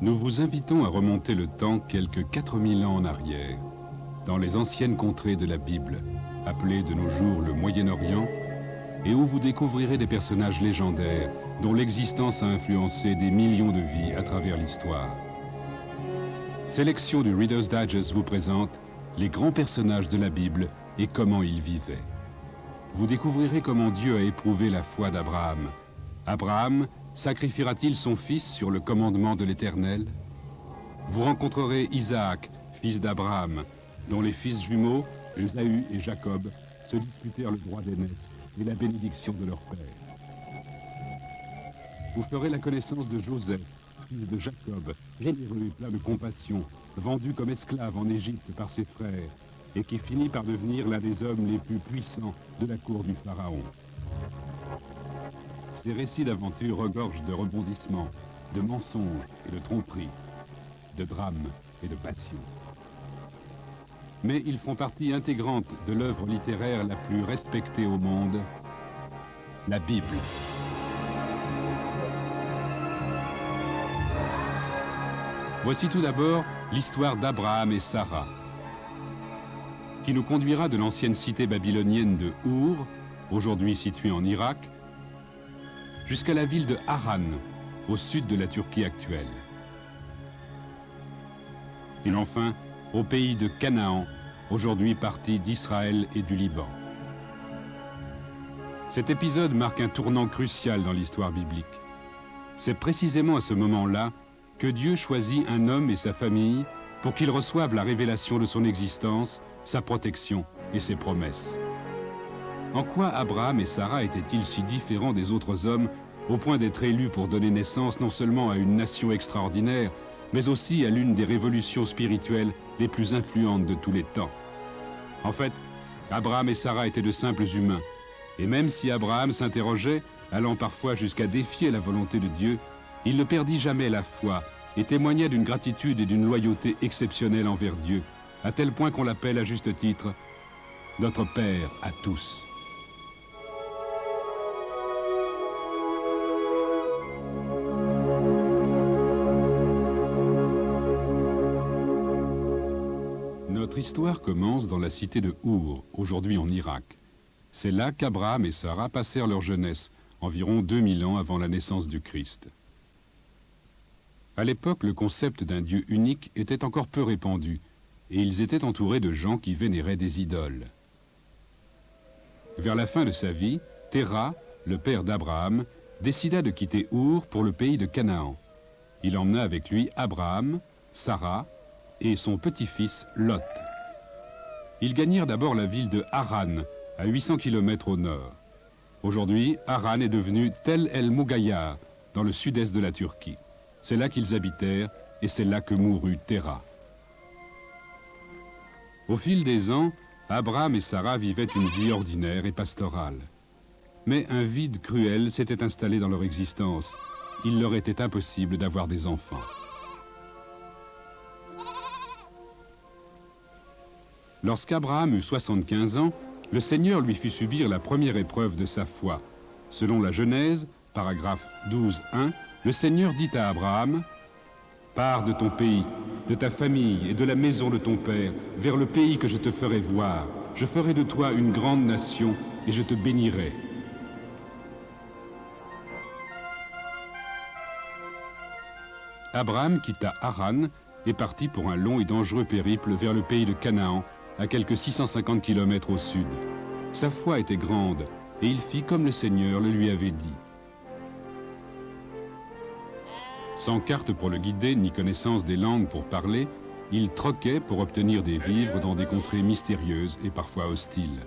Nous vous invitons à remonter le temps quelques 4000 ans en arrière, dans les anciennes contrées de la Bible, appelées de nos jours le Moyen-Orient, et où vous découvrirez des personnages légendaires dont l'existence a influencé des millions de vies à travers l'histoire. Sélection du Reader's Digest vous présente les grands personnages de la Bible et comment ils vivaient. Vous découvrirez comment Dieu a éprouvé la foi d'Abraham. Abraham sacrifiera-t-il son fils sur le commandement de l'Éternel? Vous rencontrerez Isaac, fils d'Abraham, dont les fils jumeaux, Ésaü et Jacob, se disputèrent le droit d'aînesse et la bénédiction de leur père. Vous ferez la connaissance de Joseph, fils de Jacob, généreux et plein de compassion, vendu comme esclave en Égypte par ses frères, et qui finit par devenir l'un des hommes les plus puissants de la cour du Pharaon. Ces récits d'aventure regorgent de rebondissements, de mensonges et de tromperies, de drames et de passion. Mais ils font partie intégrante de l'œuvre littéraire la plus respectée au monde, la Bible. Voici tout d'abord l'histoire d'Abraham et Sarah, qui nous conduira de l'ancienne cité babylonienne de Our, aujourd'hui située en Irak, jusqu'à la ville de Haran, au sud de la Turquie actuelle. Et enfin, au pays de Canaan, aujourd'hui partie d'Israël et du Liban. Cet épisode marque un tournant crucial dans l'histoire biblique. C'est précisément à ce moment-là que Dieu choisit un homme et sa famille pour qu'ils reçoivent la révélation de son existence, sa protection et ses promesses. En quoi Abraham et Sarah étaient-ils si différents des autres hommes au point d'être élus pour donner naissance non seulement à une nation extraordinaire, mais aussi à l'une des révolutions spirituelles les plus influentes de tous les temps? En fait, Abraham et Sarah étaient de simples humains, et même si Abraham s'interrogeait, allant parfois jusqu'à défier la volonté de Dieu, il ne perdit jamais la foi et témoignait d'une gratitude et d'une loyauté exceptionnelle envers Dieu, à tel point qu'on l'appelle à juste titre « notre Père à tous ». Notre histoire commence dans la cité de Our, aujourd'hui en Irak. C'est là qu'Abraham et Sarah passèrent leur jeunesse, environ 2000 ans avant la naissance du Christ. À l'époque, le concept d'un Dieu unique était encore peu répandu, et ils étaient entourés de gens qui vénéraient des idoles. Vers la fin de sa vie, Téra, le père d'Abraham, décida de quitter Our pour le pays de Canaan. Il emmena avec lui Abraham, Sarah et son petit-fils Lot. Ils gagnèrent d'abord la ville de Haran, à 800 km au nord. Aujourd'hui, Haran est devenu Tel El Mougayar, dans le sud-est de la Turquie. C'est là qu'ils habitèrent et c'est là que mourut Téra. Au fil des ans, Abraham et Sarah vivaient une vie ordinaire et pastorale. Mais un vide cruel s'était installé dans leur existence. Il leur était impossible d'avoir des enfants. Lorsqu'Abraham eut 75 ans, le Seigneur lui fit subir la première épreuve de sa foi. Selon la Genèse, paragraphe 12.1, le Seigneur dit à Abraham: « Pars de ton pays, de ta famille et de la maison de ton père, vers le pays que je te ferai voir. Je ferai de toi une grande nation et je te bénirai. » Abraham quitta Haran et partit pour un long et dangereux périple vers le pays de Canaan, à quelques 650 km au sud. Sa foi était grande et il fit comme le Seigneur le lui avait dit. Sans carte pour le guider, ni connaissance des langues pour parler, il troquait pour obtenir des vivres dans des contrées mystérieuses et parfois hostiles.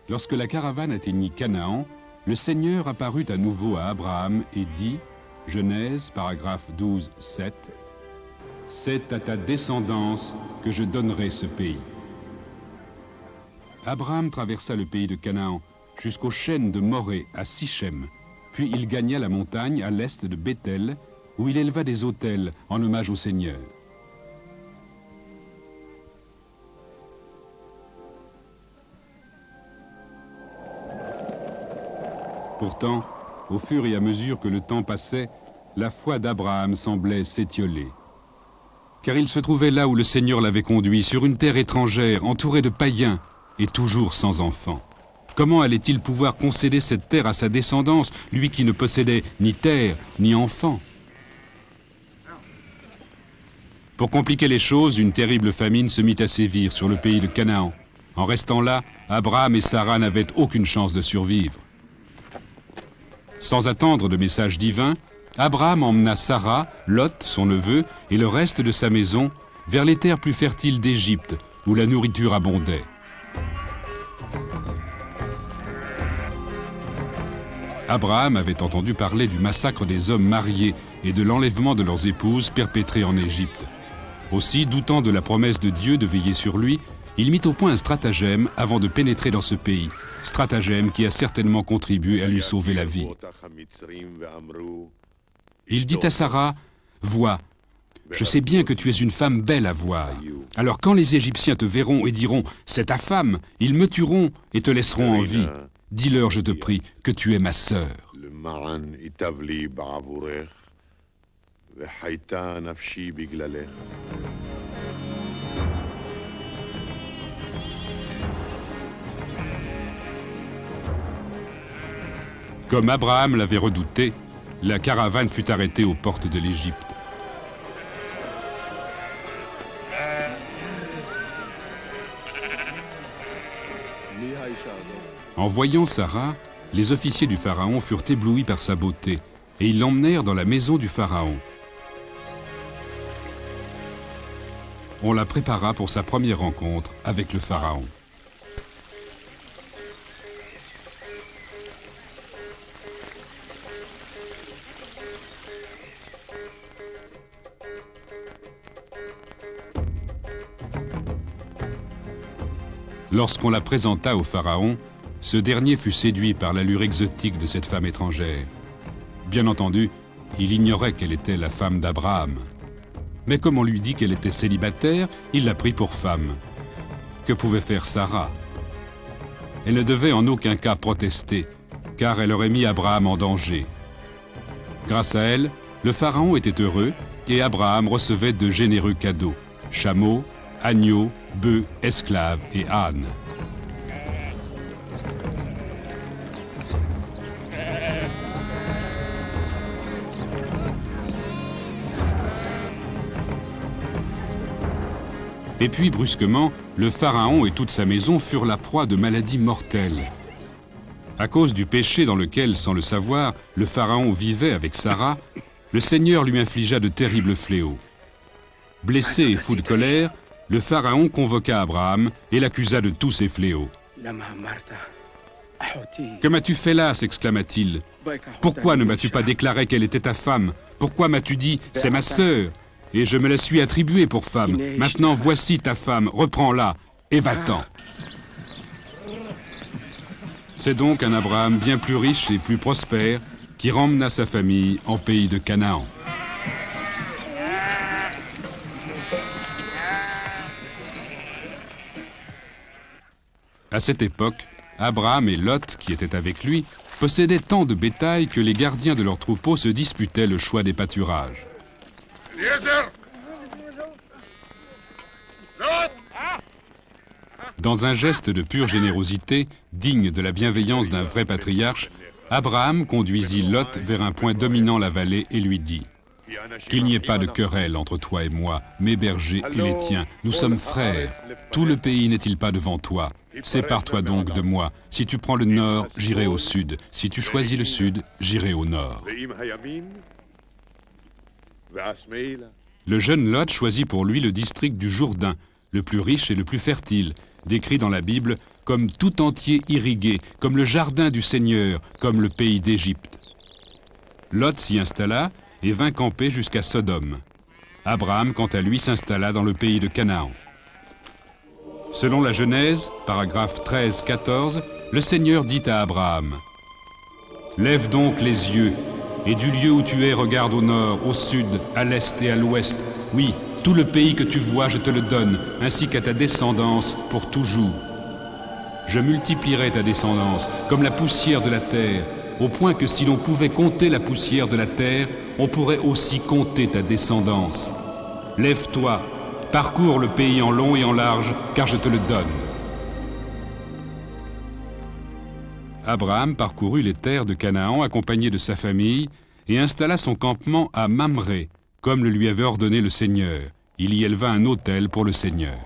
Lorsque la caravane atteignit Canaan, le Seigneur apparut à nouveau à Abraham et dit, Genèse, paragraphe 12.7, « C'est à ta descendance que je donnerai ce pays. » Abraham traversa le pays de Canaan jusqu'aux chênes de Morée à Sichem, puis il gagna la montagne à l'est de Béthel, où il éleva des autels en hommage au Seigneur. Pourtant, au fur et à mesure que le temps passait, la foi d'Abraham semblait s'étioler. Car il se trouvait là où le Seigneur l'avait conduit, sur une terre étrangère, entourée de païens, et toujours sans enfants. Comment allait-il pouvoir concéder cette terre à sa descendance, lui qui ne possédait ni terre, ni enfants? Pour compliquer les choses, une terrible famine se mit à sévir sur le pays de Canaan. En restant là, Abraham et Sarah n'avaient aucune chance de survivre. Sans attendre de message divin, Abraham emmena Sarah, Lot, son neveu, et le reste de sa maison vers les terres plus fertiles d'Égypte, où la nourriture abondait. Abraham avait entendu parler du massacre des hommes mariés et de l'enlèvement de leurs épouses perpétrés en Égypte. Aussi, doutant de la promesse de Dieu de veiller sur lui, il mit au point un stratagème avant de pénétrer dans ce pays, stratagème qui a certainement contribué à lui sauver la vie. Il dit à Sarah, « Vois, je sais bien que tu es une femme belle à voir. Alors quand les Égyptiens te verront et diront, « C'est ta femme », ils me tueront et te laisseront en vie. Dis-leur, je te prie, que tu es ma sœur. » Comme Abraham l'avait redouté, la caravane fut arrêtée aux portes de l'Égypte. En voyant Sarah, les officiers du Pharaon furent éblouis par sa beauté et ils l'emmenèrent dans la maison du Pharaon. On la prépara pour sa première rencontre avec le Pharaon. Lorsqu'on la présenta au Pharaon, ce dernier fut séduit par l'allure exotique de cette femme étrangère. Bien entendu, il ignorait qu'elle était la femme d'Abraham. Mais comme on lui dit qu'elle était célibataire, il la prit pour femme. Que pouvait faire Sarah? Elle ne devait en aucun cas protester, car elle aurait mis Abraham en danger. Grâce à elle, le Pharaon était heureux et Abraham recevait de généreux cadeaux, chameaux, agneaux, bœufs, esclaves et ânes. Et puis, brusquement, le Pharaon et toute sa maison furent la proie de maladies mortelles. À cause du péché dans lequel, sans le savoir, le Pharaon vivait avec Sarah, le Seigneur lui infligea de terribles fléaux. Blessé et fou de colère, le Pharaon convoqua Abraham et l'accusa de tous ses fléaux. « Que m'as-tu fait là » s'exclama-t-il. « Pourquoi ne m'as-tu pas déclaré qu'elle était ta femme? Pourquoi m'as-tu dit « c'est ma sœur » et je me la suis attribuée pour femme? Maintenant voici ta femme, reprends-la et va-t'en. » C'est donc un Abraham bien plus riche et plus prospère qui remmena sa famille en pays de Canaan. À cette époque, Abraham et Lot, qui étaient avec lui, possédaient tant de bétail que les gardiens de leurs troupeaux se disputaient le choix des pâturages. Dans un geste de pure générosité, digne de la bienveillance d'un vrai patriarche, Abraham conduisit Lot vers un point dominant la vallée et lui dit « Qu'il n'y ait pas de querelle entre toi et moi, mes bergers et les tiens, nous sommes frères. Tout le pays n'est-il pas devant toi? Sépare-toi donc de moi. Si tu prends le nord, j'irai au sud. Si tu choisis le sud, j'irai au nord. » Le jeune Lot choisit pour lui le district du Jourdain, le plus riche et le plus fertile, décrit dans la Bible comme tout entier irrigué, comme le jardin du Seigneur, comme le pays d'Égypte. Lot s'y installa et vint camper jusqu'à Sodome. Abraham, quant à lui, s'installa dans le pays de Canaan. Selon la Genèse, paragraphe 13-14, le Seigneur dit à Abraham « Lève donc les yeux, et du lieu où tu es, regarde au nord, au sud, à l'est et à l'ouest. Oui, tout le pays que tu vois, je te le donne, ainsi qu'à ta descendance pour toujours. Je multiplierai ta descendance comme la poussière de la terre, au point que si l'on pouvait compter la poussière de la terre, on pourrait aussi compter ta descendance. Lève-toi, parcours le pays en long et en large, car je te le donne. Abraham parcourut les terres de Canaan accompagné de sa famille et installa son campement à Mamré, comme le lui avait ordonné le Seigneur. Il y éleva un autel pour le Seigneur.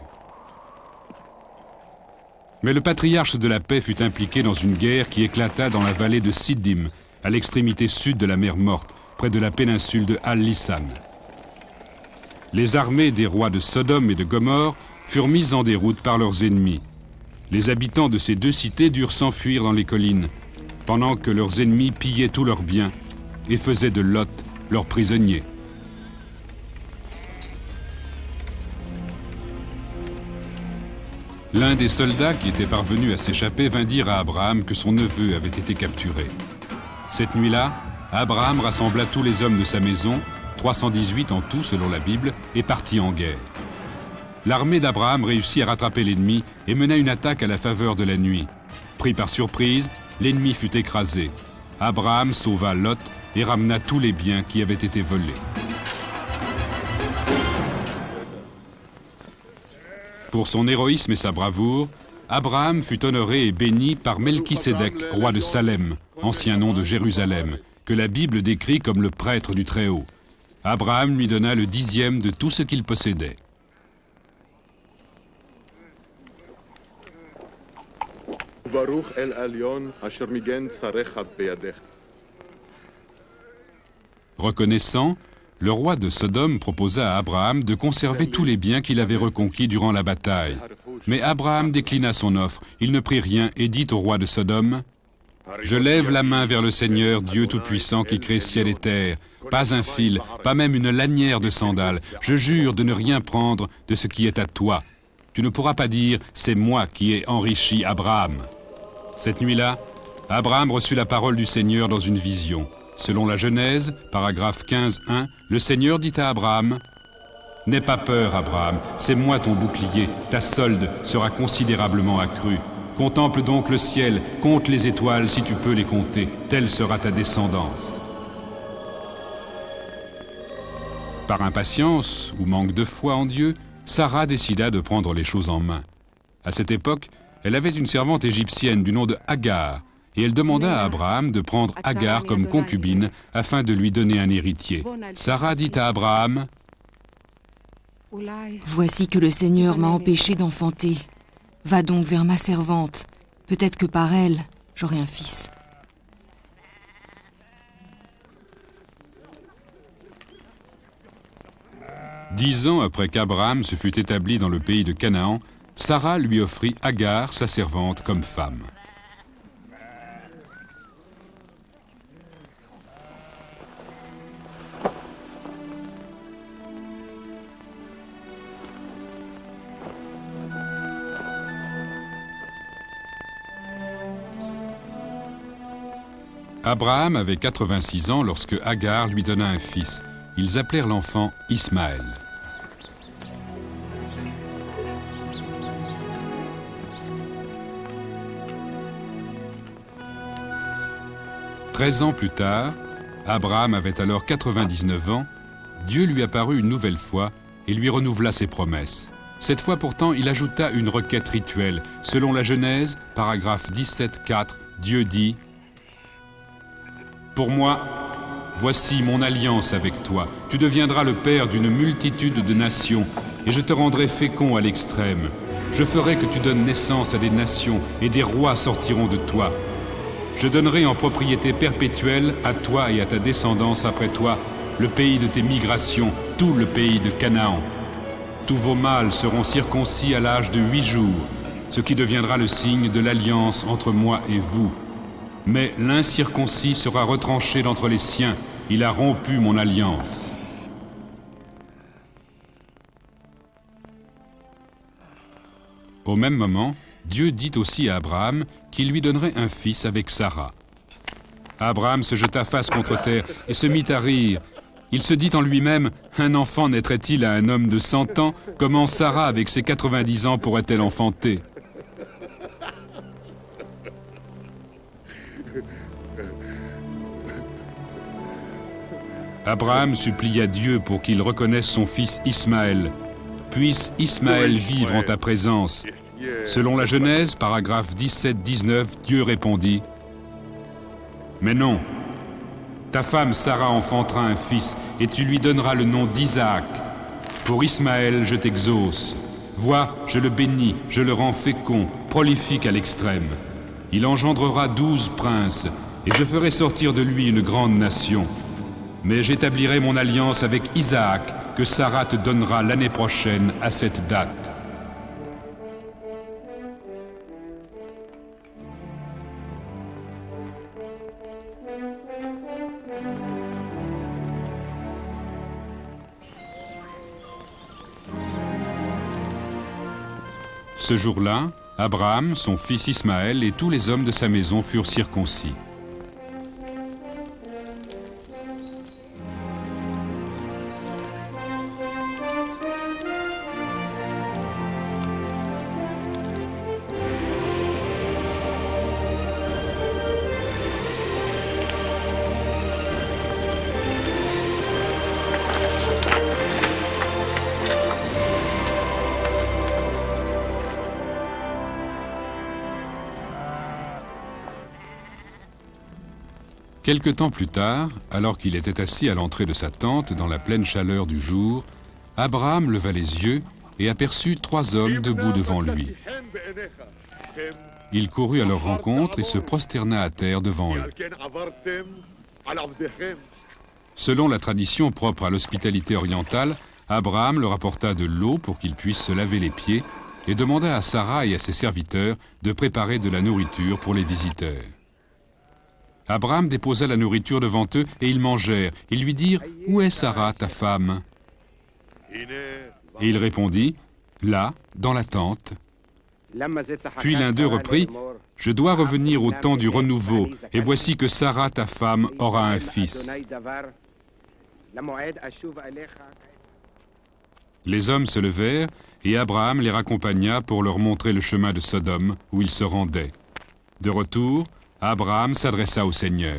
Mais le patriarche de la paix fut impliqué dans une guerre qui éclata dans la vallée de Siddim, à l'extrémité sud de la mer Morte, près de la péninsule de Al-Lisan. Les armées des rois de Sodome et de Gomorrhe furent mises en déroute par leurs ennemis. Les habitants de ces deux cités durent s'enfuir dans les collines, pendant que leurs ennemis pillaient tous leurs biens et faisaient de Lot leur prisonnier. L'un des soldats qui étaient parvenus à s'échapper vint dire à Abraham que son neveu avait été capturé. Cette nuit-là, Abraham rassembla tous les hommes de sa maison, 318 en tout selon la Bible, et partit en guerre. L'armée d'Abraham réussit à rattraper l'ennemi et mena une attaque à la faveur de la nuit. Pris par surprise, l'ennemi fut écrasé. Abraham sauva Lot et ramena tous les biens qui avaient été volés. Pour son héroïsme et sa bravoure, Abraham fut honoré et béni par Melchisédek, roi de Salem, ancien nom de Jérusalem, que la Bible décrit comme le prêtre du Très-Haut. Abraham lui donna le 10e de tout ce qu'il possédait. Reconnaissant, le roi de Sodome proposa à Abraham de conserver tous les biens qu'il avait reconquis durant la bataille. Mais Abraham déclina son offre, il ne prit rien et dit au roi de Sodome : « Je lève la main vers le Seigneur, Dieu Tout-Puissant qui crée ciel et terre. Pas un fil, pas même une lanière de sandales. Je jure de ne rien prendre de ce qui est à toi. Tu ne pourras pas dire « c'est moi qui ai enrichi Abraham ». Cette nuit-là, Abraham reçut la parole du Seigneur dans une vision. Selon la Genèse, paragraphe 15.1, le Seigneur dit à Abraham : « N'aie pas peur, Abraham, c'est moi ton bouclier, ta solde sera considérablement accrue. Contemple donc le ciel, compte les étoiles si tu peux les compter, telle sera ta descendance. » Par impatience ou manque de foi en Dieu, Sarah décida de prendre les choses en main. À cette époque, elle avait une servante égyptienne du nom de Agar, et elle demanda à Abraham de prendre Agar comme concubine afin de lui donner un héritier. Sarah dit à Abraham : « Voici que le Seigneur m'a empêché d'enfanter. Va donc vers ma servante. Peut-être que par elle, j'aurai un fils. » 10 ans après qu'Abraham se fut établi dans le pays de Canaan, Sarah lui offrit Agar, sa servante, comme femme. Abraham avait 86 ans lorsque Agar lui donna un fils. Ils appelèrent l'enfant Ismaël. « 13 ans plus tard, Abraham avait alors 99 ans, Dieu lui apparut une nouvelle fois et lui renouvela ses promesses. Cette fois pourtant, il ajouta une requête rituelle. Selon la Genèse, paragraphe 17.4, Dieu dit : « Pour moi, voici mon alliance avec toi. Tu deviendras le père d'une multitude de nations, et je te rendrai fécond à l'extrême. Je ferai que tu donnes naissance à des nations, et des rois sortiront de toi. Je donnerai en propriété perpétuelle à toi et à ta descendance après toi le pays de tes migrations, tout le pays de Canaan. Tous vos mâles seront circoncis à l'âge de 8 jours, ce qui deviendra le signe de l'alliance entre moi et vous. Mais l'incirconcis sera retranché d'entre les siens. Il a rompu mon alliance. » Au même moment, Dieu dit aussi à Abraham qu'il lui donnerait un fils avec Sarah. Abraham se jeta face contre terre et se mit à rire. Il se dit en lui-même : un enfant naîtrait-il à un homme de 100 ans ? Comment Sarah, avec ses 90 ans, pourrait-elle enfanter ? Abraham supplia Dieu pour qu'il reconnaisse son fils Ismaël. Puisse Ismaël vivre en ta présence. Selon la Genèse, paragraphe 17-19, Dieu répondit: Mais non, ta femme Sarah enfantera un fils, et tu lui donneras le nom d'Isaac. Pour Ismaël, je t'exauce. Vois, je le bénis, je le rends fécond, prolifique à l'extrême. Il engendrera 12 princes, et je ferai sortir de lui une grande nation. Mais j'établirai mon alliance avec Isaac, que Sarah te donnera l'année prochaine à cette date. Ce jour-là, Abraham, son fils Ismaël et tous les hommes de sa maison furent circoncis. Quelque temps plus tard, alors qu'il était assis à l'entrée de sa tente dans la pleine chaleur du jour, Abraham leva les yeux et aperçut 3 hommes debout devant lui. Il courut à leur rencontre et se prosterna à terre devant eux. Selon la tradition propre à l'hospitalité orientale, Abraham leur apporta de l'eau pour qu'ils puissent se laver les pieds et demanda à Sarah et à ses serviteurs de préparer de la nourriture pour les visiteurs. Abraham déposa la nourriture devant eux et ils mangèrent. Ils lui dirent: « Où est Sarah, ta femme ?» Et il répondit: « Là, dans la tente. » Puis l'un d'eux reprit: « Je dois revenir au temps du renouveau, et voici que Sarah, ta femme, aura un fils. » Les hommes se levèrent, et Abraham les raccompagna pour leur montrer le chemin de Sodome, où ils se rendaient. De retour, Abraham s'adressa au Seigneur.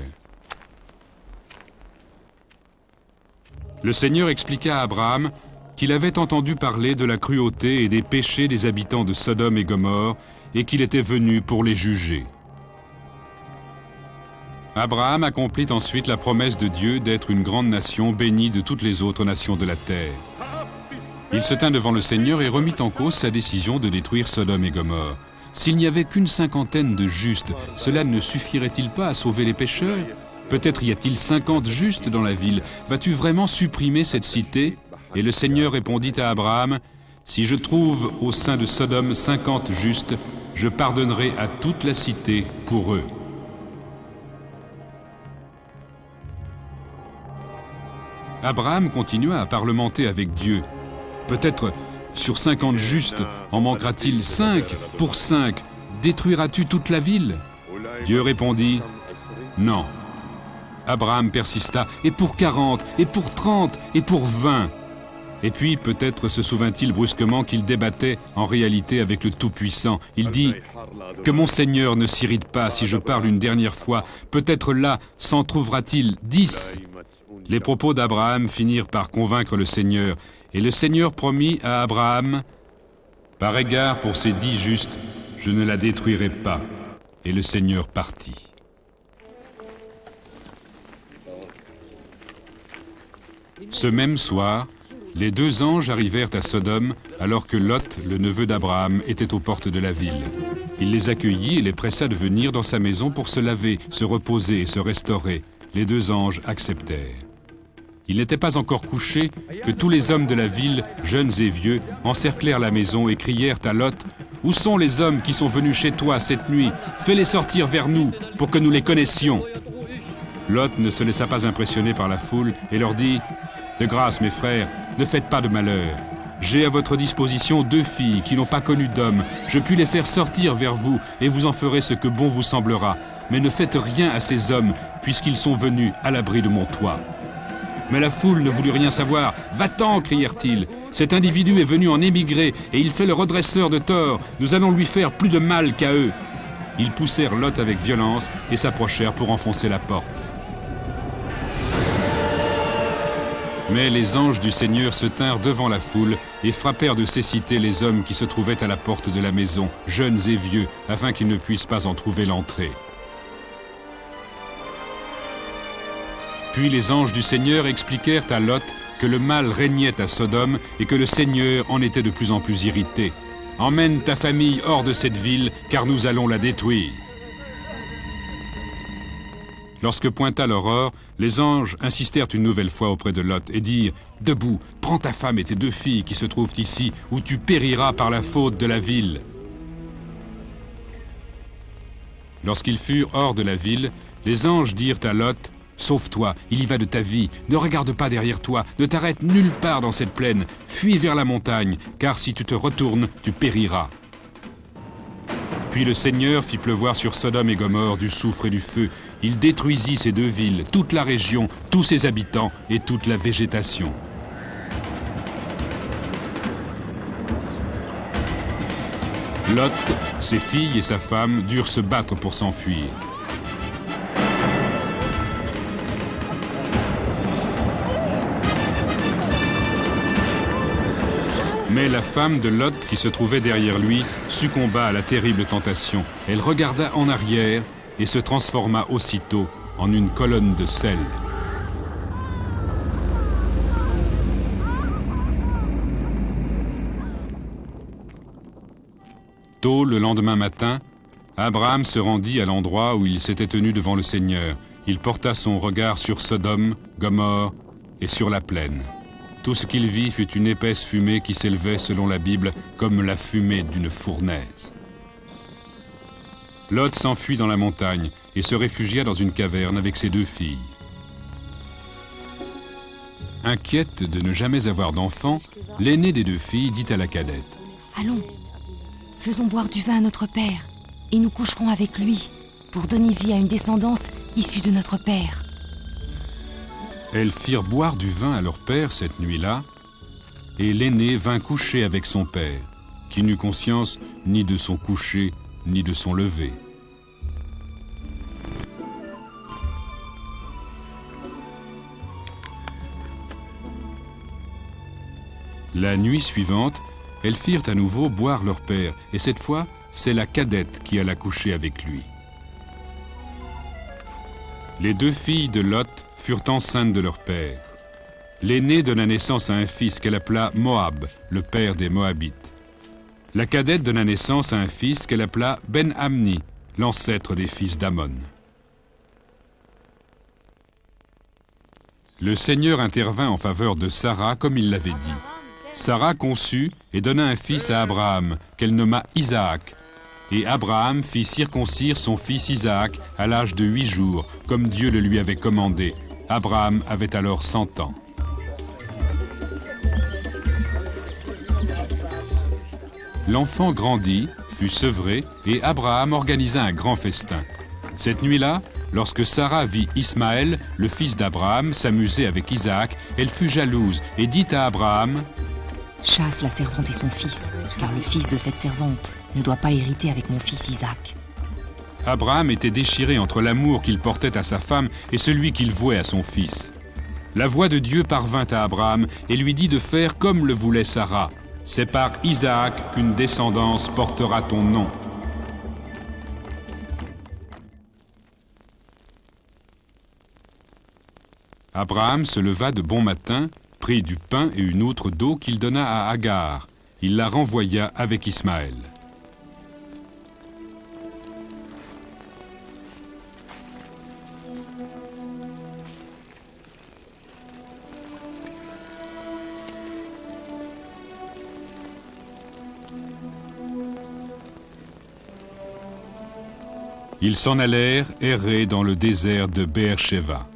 Le Seigneur expliqua à Abraham qu'il avait entendu parler de la cruauté et des péchés des habitants de Sodome et Gomorrhe et qu'il était venu pour les juger. Abraham accomplit ensuite la promesse de Dieu d'être une grande nation bénie de toutes les autres nations de la terre. Il se tint devant le Seigneur et remit en cause sa décision de détruire Sodome et Gomorrhe. S'il n'y avait qu'une 50aine de justes, cela ne suffirait-il pas à sauver les pécheurs? Peut-être y a-t-il 50 justes dans la ville. Vas-tu vraiment supprimer cette cité? Et le Seigneur répondit à Abraham: Si je trouve au sein de Sodome 50 justes, je pardonnerai à toute la cité pour eux. Abraham continua à parlementer avec Dieu. Peut-être sur 50 justes, en manquera-t-il 5? Pour 5, détruiras-tu toute la ville? Dieu répondit: Non. Abraham persista, et pour 40, et pour 30, et pour 20. Et puis, peut-être se souvint-il brusquement qu'il débattait en réalité avec le Tout-Puissant. Il dit: Que mon Seigneur ne s'irrite pas si je parle une dernière fois. Peut-être là s'en trouvera-t-il 10. Les propos d'Abraham finirent par convaincre le Seigneur. Et le Seigneur promit à Abraham: Par égard pour ces 10 justes, je ne la détruirai pas. Et le Seigneur partit. Ce même soir, les 2 anges arrivèrent à Sodome, alors que Lot, le neveu d'Abraham, était aux portes de la ville. Il les accueillit et les pressa de venir dans sa maison pour se laver, se reposer et se restaurer. Les 2 anges acceptèrent. Il n'était pas encore couché que tous les hommes de la ville, jeunes et vieux, encerclèrent la maison et crièrent à Lot: « Où sont les hommes qui sont venus chez toi cette nuit? Fais-les sortir vers nous, pour que nous les connaissions. » Lot ne se laissa pas impressionner par la foule et leur dit: « De grâce, mes frères, ne faites pas de malheur. J'ai à votre disposition 2 filles qui n'ont pas connu d'homme. Je puis les faire sortir vers vous, et vous en ferez ce que bon vous semblera. Mais ne faites rien à ces hommes, puisqu'ils sont venus à l'abri de mon toit. » Mais la foule ne voulut rien savoir. « Va-t'en » crièrent-ils. « Cet individu est venu en émigré, et il fait le redresseur de tort. Nous allons lui faire plus de mal qu'à eux. » Ils poussèrent Lot avec violence et s'approchèrent pour enfoncer la porte. Mais les anges du Seigneur se tinrent devant la foule et frappèrent de cécité les hommes qui se trouvaient à la porte de la maison, jeunes et vieux, afin qu'ils ne puissent pas en trouver l'entrée. Puis les anges du Seigneur expliquèrent à Lot que le mal régnait à Sodome et que le Seigneur en était de plus en plus irrité. « Emmène ta famille hors de cette ville, car nous allons la détruire. » Lorsque pointa l'aurore, les anges insistèrent une nouvelle fois auprès de Lot et dirent « Debout, prends ta femme et tes 2 filles qui se trouvent ici, ou tu périras par la faute de la ville. » Lorsqu'ils furent hors de la ville, les anges dirent à Lot « Sauve-toi, il y va de ta vie, ne regarde pas derrière toi, ne t'arrête nulle part dans cette plaine, fuis vers la montagne, car si tu te retournes, tu périras. » Puis le Seigneur fit pleuvoir sur Sodome et Gomorrhe du soufre et du feu. Il détruisit ces 2 villes, toute la région, tous ses habitants et toute la végétation. Lot, ses filles et sa femme durent se battre pour s'enfuir. Mais la femme de Lot, qui se trouvait derrière lui, succomba à la terrible tentation. Elle regarda en arrière et se transforma aussitôt en une colonne de sel. Tôt le lendemain matin, Abraham se rendit à l'endroit où il s'était tenu devant le Seigneur. Il porta son regard sur Sodome, Gomorrhe et sur la plaine. Tout ce qu'il vit fut une épaisse fumée qui s'élevait, selon la Bible, comme la fumée d'une fournaise. Lot s'enfuit dans la montagne et se réfugia dans une caverne avec ses 2 filles. Inquiète de ne jamais avoir d'enfant, l'aînée des 2 filles dit à la cadette « Allons, faisons boire du vin à notre père, et nous coucherons avec lui, pour donner vie à une descendance issue de notre père. » Elles firent boire du vin à leur père cette nuit-là, et l'aîné vint coucher avec son père, qui n'eut conscience ni de son coucher, ni de son lever. La nuit suivante, elles firent à nouveau boire leur père, et cette fois, c'est la cadette qui alla coucher avec lui. Les 2 filles de Lot furent enceintes de leur père. L'aînée donna naissance à un fils qu'elle appela Moab, le père des Moabites. La cadette donna naissance à un fils qu'elle appela Ben-Amni, l'ancêtre des fils d'Ammon. Le Seigneur intervint en faveur de Sarah comme il l'avait dit. Sarah conçut et donna un fils à Abraham, qu'elle nomma Isaac. Et Abraham fit circoncire son fils Isaac à l'âge de 8 jours, comme Dieu le lui avait commandé. Abraham avait alors 100 ans. L'enfant grandit, fut sevré, et Abraham organisa un grand festin. Cette nuit-là, lorsque Sarah vit Ismaël, le fils d'Abraham, s'amuser avec Isaac, elle fut jalouse et dit à Abraham « Chasse la servante et son fils, car le fils de cette servante ne doit pas hériter avec mon fils Isaac. » Abraham était déchiré entre l'amour qu'il portait à sa femme et celui qu'il vouait à son fils. La voix de Dieu parvint à Abraham et lui dit de faire comme le voulait Sarah. « C'est par Isaac qu'une descendance portera ton nom. » Abraham se leva de bon matin, prit du pain et une outre d'eau qu'il donna à Agar. Il la renvoya avec Ismaël. Ils s'en allèrent errer dans le désert de Beer-Sheva.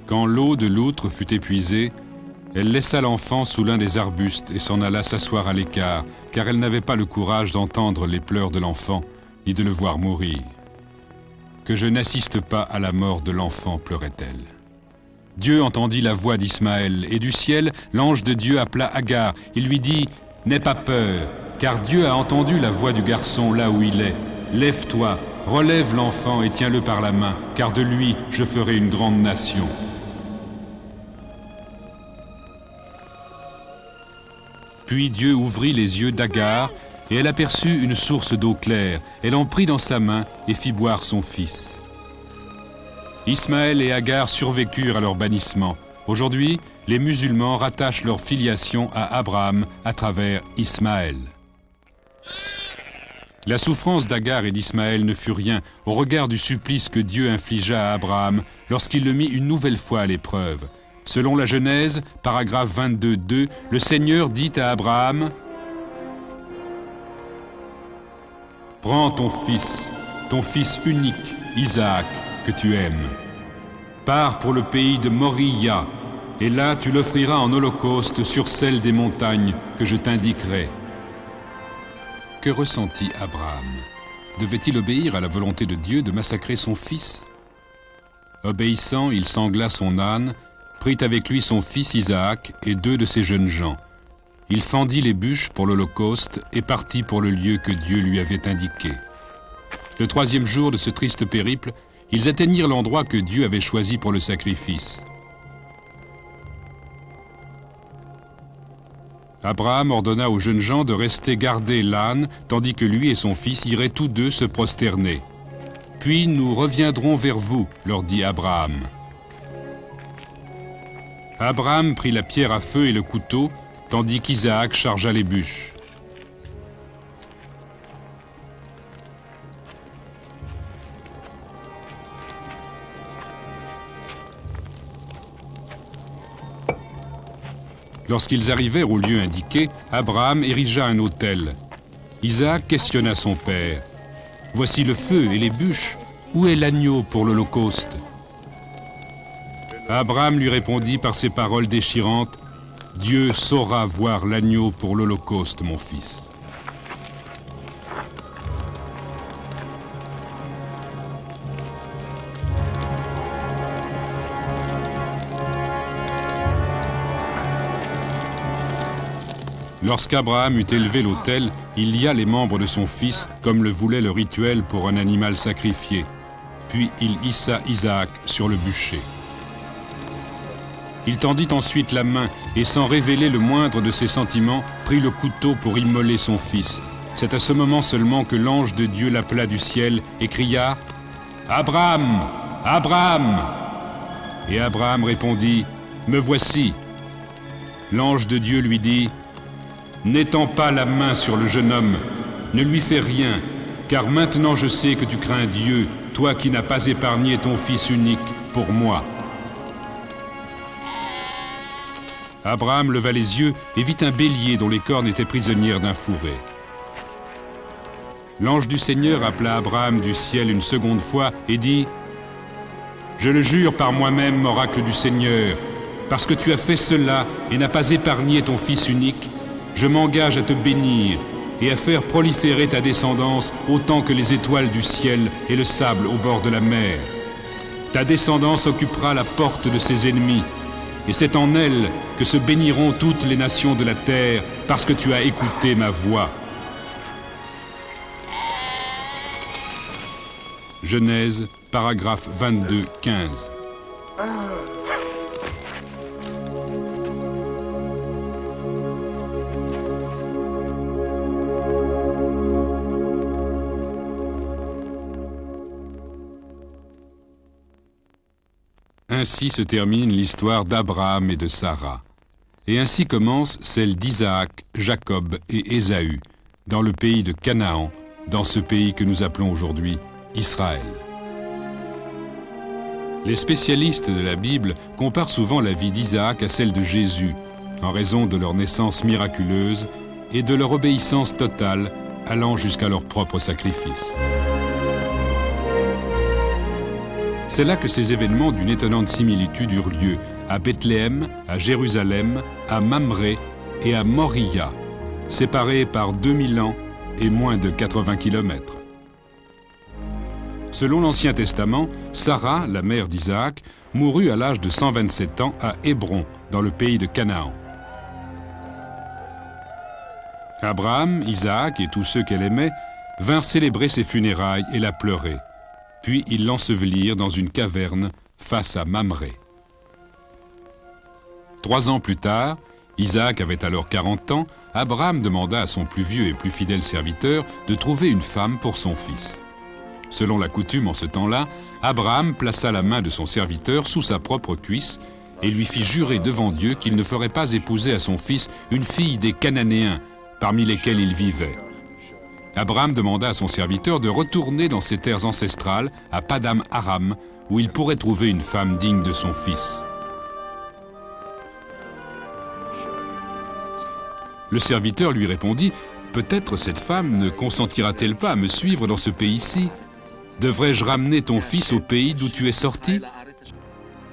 Quand l'eau de l'outre fut épuisée, elle laissa l'enfant sous l'un des arbustes et s'en alla s'asseoir à l'écart, car elle n'avait pas le courage d'entendre les pleurs de l'enfant, ni de le voir mourir. « Que je n'assiste pas à la mort de l'enfant, pleurait-elle. Dieu entendit la voix d'Ismaël, et du ciel, l'ange de Dieu appela Agar. Il lui dit, « N'aie pas peur, car Dieu a entendu la voix du garçon là où il est. Lève-toi, relève l'enfant et tiens-le par la main, car de lui je ferai une grande nation. » Puis Dieu ouvrit les yeux d'Agar, et elle aperçut une source d'eau claire. Elle en prit dans sa main et fit boire son fils. Ismaël et Agar survécurent à leur bannissement. Aujourd'hui, les musulmans rattachent leur filiation à Abraham à travers Ismaël. La souffrance d'Agar et d'Ismaël ne fut rien au regard du supplice que Dieu infligea à Abraham lorsqu'il le mit une nouvelle fois à l'épreuve. Selon la Genèse, paragraphe 22.2, le Seigneur dit à Abraham, « Prends ton fils unique, Isaac, que tu aimes. Pars pour le pays de Moriya, et là tu l'offriras en holocauste sur celle des montagnes que je t'indiquerai. » Que ressentit Abraham? Devait-il obéir à la volonté de Dieu de massacrer son fils? Obéissant, il sangla son âne, prit avec lui son fils Isaac et 2 de ses jeunes gens. Il fendit les bûches pour l'holocauste et partit pour le lieu que Dieu lui avait indiqué. Le 3e jour de ce triste périple, ils atteignirent l'endroit que Dieu avait choisi pour le sacrifice. Abraham ordonna aux jeunes gens de rester garder l'âne, tandis que lui et son fils iraient tous 2 se prosterner. « Puis nous reviendrons vers vous, leur dit Abraham. » Abraham prit la pierre à feu et le couteau, tandis qu'Isaac chargea les bûches. Lorsqu'ils arrivèrent au lieu indiqué, Abraham érigea un autel. Isaac questionna son père. « Voici le feu et les bûches. Où est l'agneau pour l'holocauste » Abraham lui répondit par ces paroles déchirantes, « Dieu saura voir l'agneau pour l'holocauste, mon fils. » Lorsqu'Abraham eut élevé l'autel, il lia les membres de son fils, comme le voulait le rituel pour un animal sacrifié. Puis il hissa Isaac sur le bûcher. Il tendit ensuite la main et, sans révéler le moindre de ses sentiments, prit le couteau pour immoler son fils. C'est à ce moment seulement que l'ange de Dieu l'appela du ciel et cria « Abraham! Abraham !» Et Abraham répondit « Me voici !» L'ange de Dieu lui dit « N'étends pas la main sur le jeune homme, ne lui fais rien, car maintenant je sais que tu crains Dieu, toi qui n'as pas épargné ton fils unique pour moi. » Abraham leva les yeux et vit un bélier dont les cornes étaient prisonnières d'un fourré. L'ange du Seigneur appela Abraham du ciel une seconde fois et dit « Je le jure par moi-même, oracle du Seigneur, parce que tu as fait cela et n'as pas épargné ton fils unique, je m'engage à te bénir et à faire proliférer ta descendance autant que les étoiles du ciel et le sable au bord de la mer. Ta descendance occupera la porte de ses ennemis, et c'est en elle que se béniront toutes les nations de la terre, parce que tu as écouté ma voix. » Genèse, paragraphe 22-15. Ainsi se termine l'histoire d'Abraham et de Sarah. Et ainsi commence celle d'Isaac, Jacob et Ésaü, dans le pays de Canaan, dans ce pays que nous appelons aujourd'hui Israël. Les spécialistes de la Bible comparent souvent la vie d'Isaac à celle de Jésus, en raison de leur naissance miraculeuse et de leur obéissance totale allant jusqu'à leur propre sacrifice. C'est là que ces événements d'une étonnante similitude eurent lieu, à Bethléem, à Jérusalem, à Mamré et à Moriya, séparés par 2000 ans et moins de 80 kilomètres. Selon l'Ancien Testament, Sarah, la mère d'Isaac, mourut à l'âge de 127 ans à Hébron, dans le pays de Canaan. Abraham, Isaac et tous ceux qu'elle aimait vinrent célébrer ses funérailles et la pleurer. Puis ils l'ensevelirent dans une caverne face à Mamré. 3 ans plus tard, Isaac avait alors 40 ans, Abraham demanda à son plus vieux et plus fidèle serviteur de trouver une femme pour son fils. Selon la coutume en ce temps-là, Abraham plaça la main de son serviteur sous sa propre cuisse et lui fit jurer devant Dieu qu'il ne ferait pas épouser à son fils une fille des Cananéens, parmi lesquels il vivait. Abraham demanda à son serviteur de retourner dans ses terres ancestrales, à Padam Aram, où il pourrait trouver une femme digne de son fils. Le serviteur lui répondit, « Peut-être cette femme ne consentira-t-elle pas à me suivre dans ce pays-ci ? Devrais-je ramener ton fils au pays d'où tu es sorti ?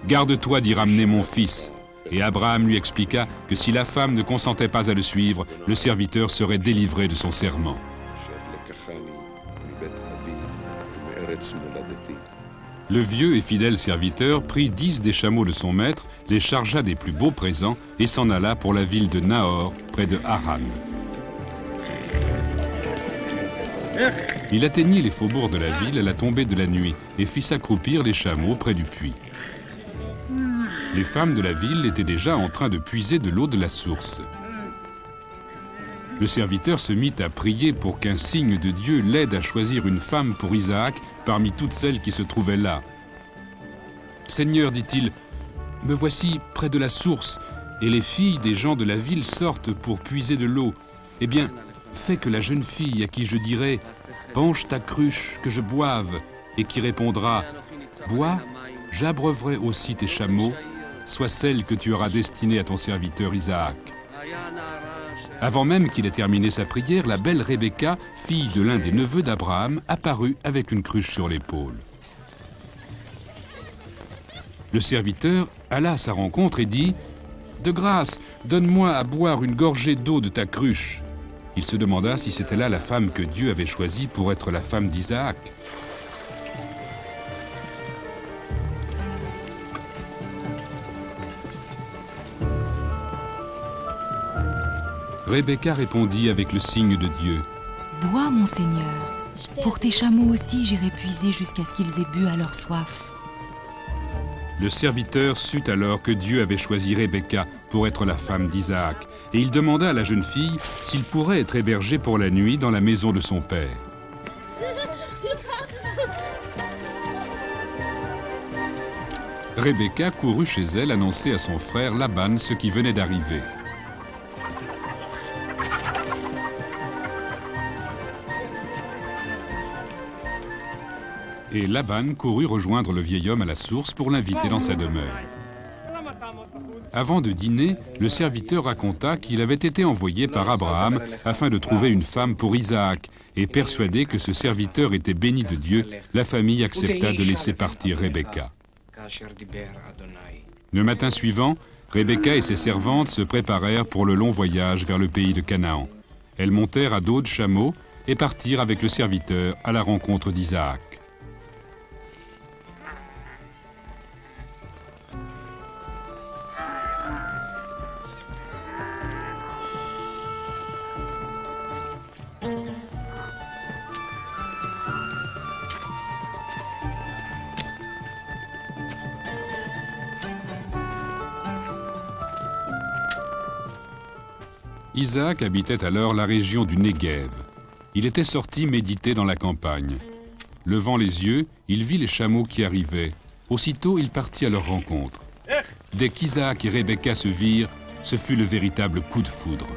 Garde-toi d'y ramener mon fils. » Et Abraham lui expliqua que si la femme ne consentait pas à le suivre, le serviteur serait délivré de son serment. Le vieux et fidèle serviteur prit 10 des chameaux de son maître, les chargea des plus beaux présents et s'en alla pour la ville de Nahor, près de Haran. Il atteignit les faubourgs de la ville à la tombée de la nuit et fit s'accroupir les chameaux près du puits. Les femmes de la ville étaient déjà en train de puiser de l'eau de la source. Le serviteur se mit à prier pour qu'un signe de Dieu l'aide à choisir une femme pour Isaac parmi toutes celles qui se trouvaient là. « Seigneur, dit-il, me voici près de la source, et les filles des gens de la ville sortent pour puiser de l'eau. Eh bien, fais que la jeune fille à qui je dirai « Penche ta cruche, que je boive », et qui répondra « Bois, j'abreuverai aussi tes chameaux », soit celle que tu auras destinée à ton serviteur Isaac. » Avant même qu'il ait terminé sa prière, la belle Rebecca, fille de l'un des neveux d'Abraham, apparut avec une cruche sur l'épaule. Le serviteur alla à sa rencontre et dit « De grâce, donne-moi à boire une gorgée d'eau de ta cruche. » Il se demanda si c'était là la femme que Dieu avait choisie pour être la femme d'Isaac. Rebecca répondit avec le signe de Dieu. « Bois, mon Seigneur. Pour tes chameaux aussi, j'irai puiser jusqu'à ce qu'ils aient bu à leur soif. » Le serviteur sut alors que Dieu avait choisi Rebecca pour être la femme d'Isaac, et il demanda à la jeune fille s'il pourrait être hébergé pour la nuit dans la maison de son père. Rebecca courut chez elle annoncer à son frère Laban ce qui venait d'arriver. Et Laban courut rejoindre le vieil homme à la source pour l'inviter dans sa demeure. Avant de dîner, le serviteur raconta qu'il avait été envoyé par Abraham afin de trouver une femme pour Isaac, et persuadé que ce serviteur était béni de Dieu, la famille accepta de laisser partir Rebecca. Le matin suivant, Rebecca et ses servantes se préparèrent pour le long voyage vers le pays de Canaan. Elles montèrent à dos de chameau et partirent avec le serviteur à la rencontre d'Isaac. Isaac habitait alors la région du Néguev. Il était sorti méditer dans la campagne. Levant les yeux, il vit les chameaux qui arrivaient. Aussitôt, il partit à leur rencontre. Dès qu'Isaac et Rebecca se virent, ce fut le véritable coup de foudre.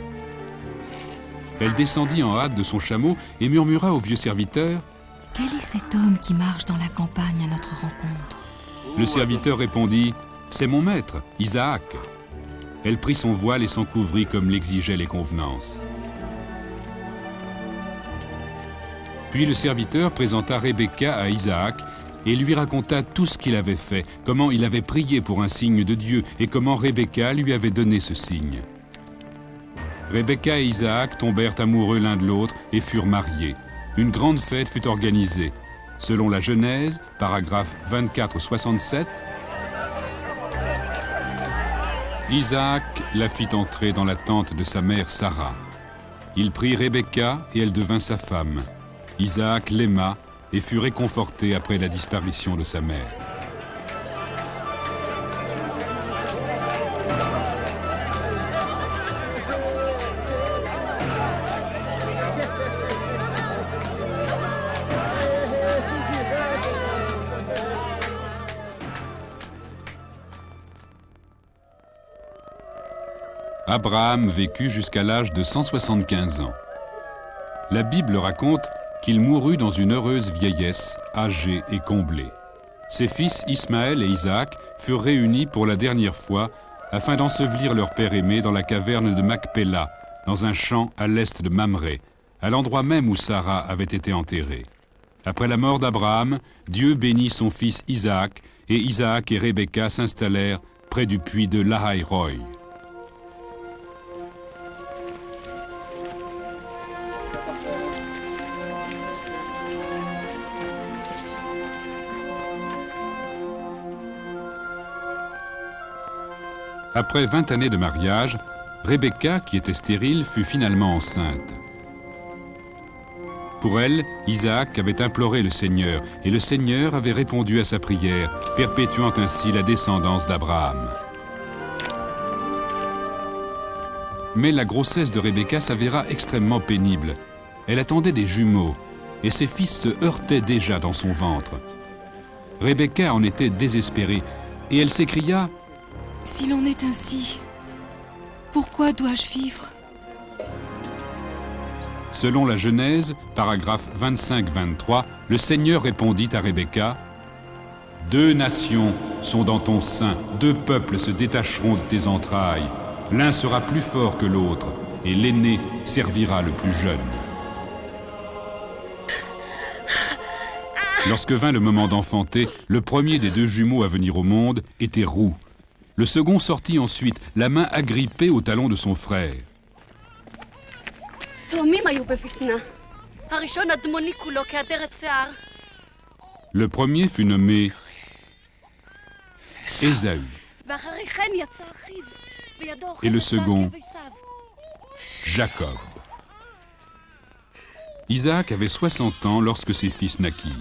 Elle descendit en hâte de son chameau et murmura au vieux serviteur « Quel est cet homme qui marche dans la campagne à notre rencontre ?» Le serviteur répondit « C'est mon maître, Isaac. » Elle prit son voile et s'en couvrit comme l'exigeaient les convenances. Puis le serviteur présenta Rebecca à Isaac et lui raconta tout ce qu'il avait fait, comment il avait prié pour un signe de Dieu et comment Rebecca lui avait donné ce signe. Rebecca et Isaac tombèrent amoureux l'un de l'autre et furent mariés. Une grande fête fut organisée. Selon la Genèse, paragraphe 24-67, Isaac la fit entrer dans la tente de sa mère Sarah. Il prit Rebecca et elle devint sa femme. Isaac l'aima et fut réconforté après la disparition de sa mère. Abraham vécut jusqu'à l'âge de 175 ans. La Bible raconte qu'il mourut dans une heureuse vieillesse, âgé et comblé. Ses fils Ismaël et Isaac furent réunis pour la dernière fois afin d'ensevelir leur père aimé dans la caverne de Macpéla, dans un champ à l'est de Mamré, à l'endroit même où Sarah avait été enterrée. Après la mort d'Abraham, Dieu bénit son fils Isaac, et Isaac et Rebecca s'installèrent près du puits de Lahai-Roi. Après 20 années de mariage, Rebecca, qui était stérile, fut finalement enceinte. Pour elle, Isaac avait imploré le Seigneur, et le Seigneur avait répondu à sa prière, perpétuant ainsi la descendance d'Abraham. Mais la grossesse de Rebecca s'avéra extrêmement pénible. Elle attendait des jumeaux, et ses fils se heurtaient déjà dans son ventre. Rebecca en était désespérée, et elle s'écria: « S'il en est ainsi, pourquoi dois-je vivre ?» Selon la Genèse, paragraphe 25-23, le Seigneur répondit à Rebecca: « 2 nations sont dans ton sein, 2 peuples se détacheront de tes entrailles. L'un sera plus fort que l'autre, et l'aîné servira le plus jeune. » Lorsque vint le moment d'enfanter, le premier des 2 jumeaux à venir au monde était roux. Le second sortit ensuite, la main agrippée au talon de son frère. Le premier fut nommé Ésaü, et le second Jacob. Isaac avait 60 ans lorsque ses fils naquirent.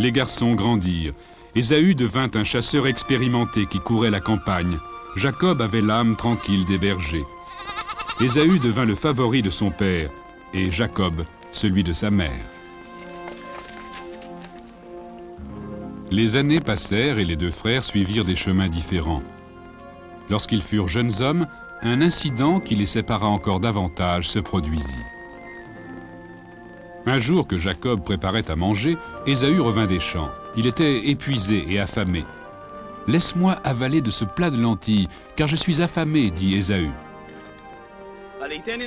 Les garçons grandirent. Ésaü devint un chasseur expérimenté qui courait la campagne. Jacob avait l'âme tranquille des bergers. Ésaü devint le favori de son père, et Jacob celui de sa mère. Les années passèrent et les 2 frères suivirent des chemins différents. Lorsqu'ils furent jeunes hommes, un incident qui les sépara encore davantage se produisit. Un jour que Jacob préparait à manger, Ésaü revint des champs. Il était épuisé et affamé. « Laisse-moi avaler de ce plat de lentilles, car je suis affamé, dit Ésaü.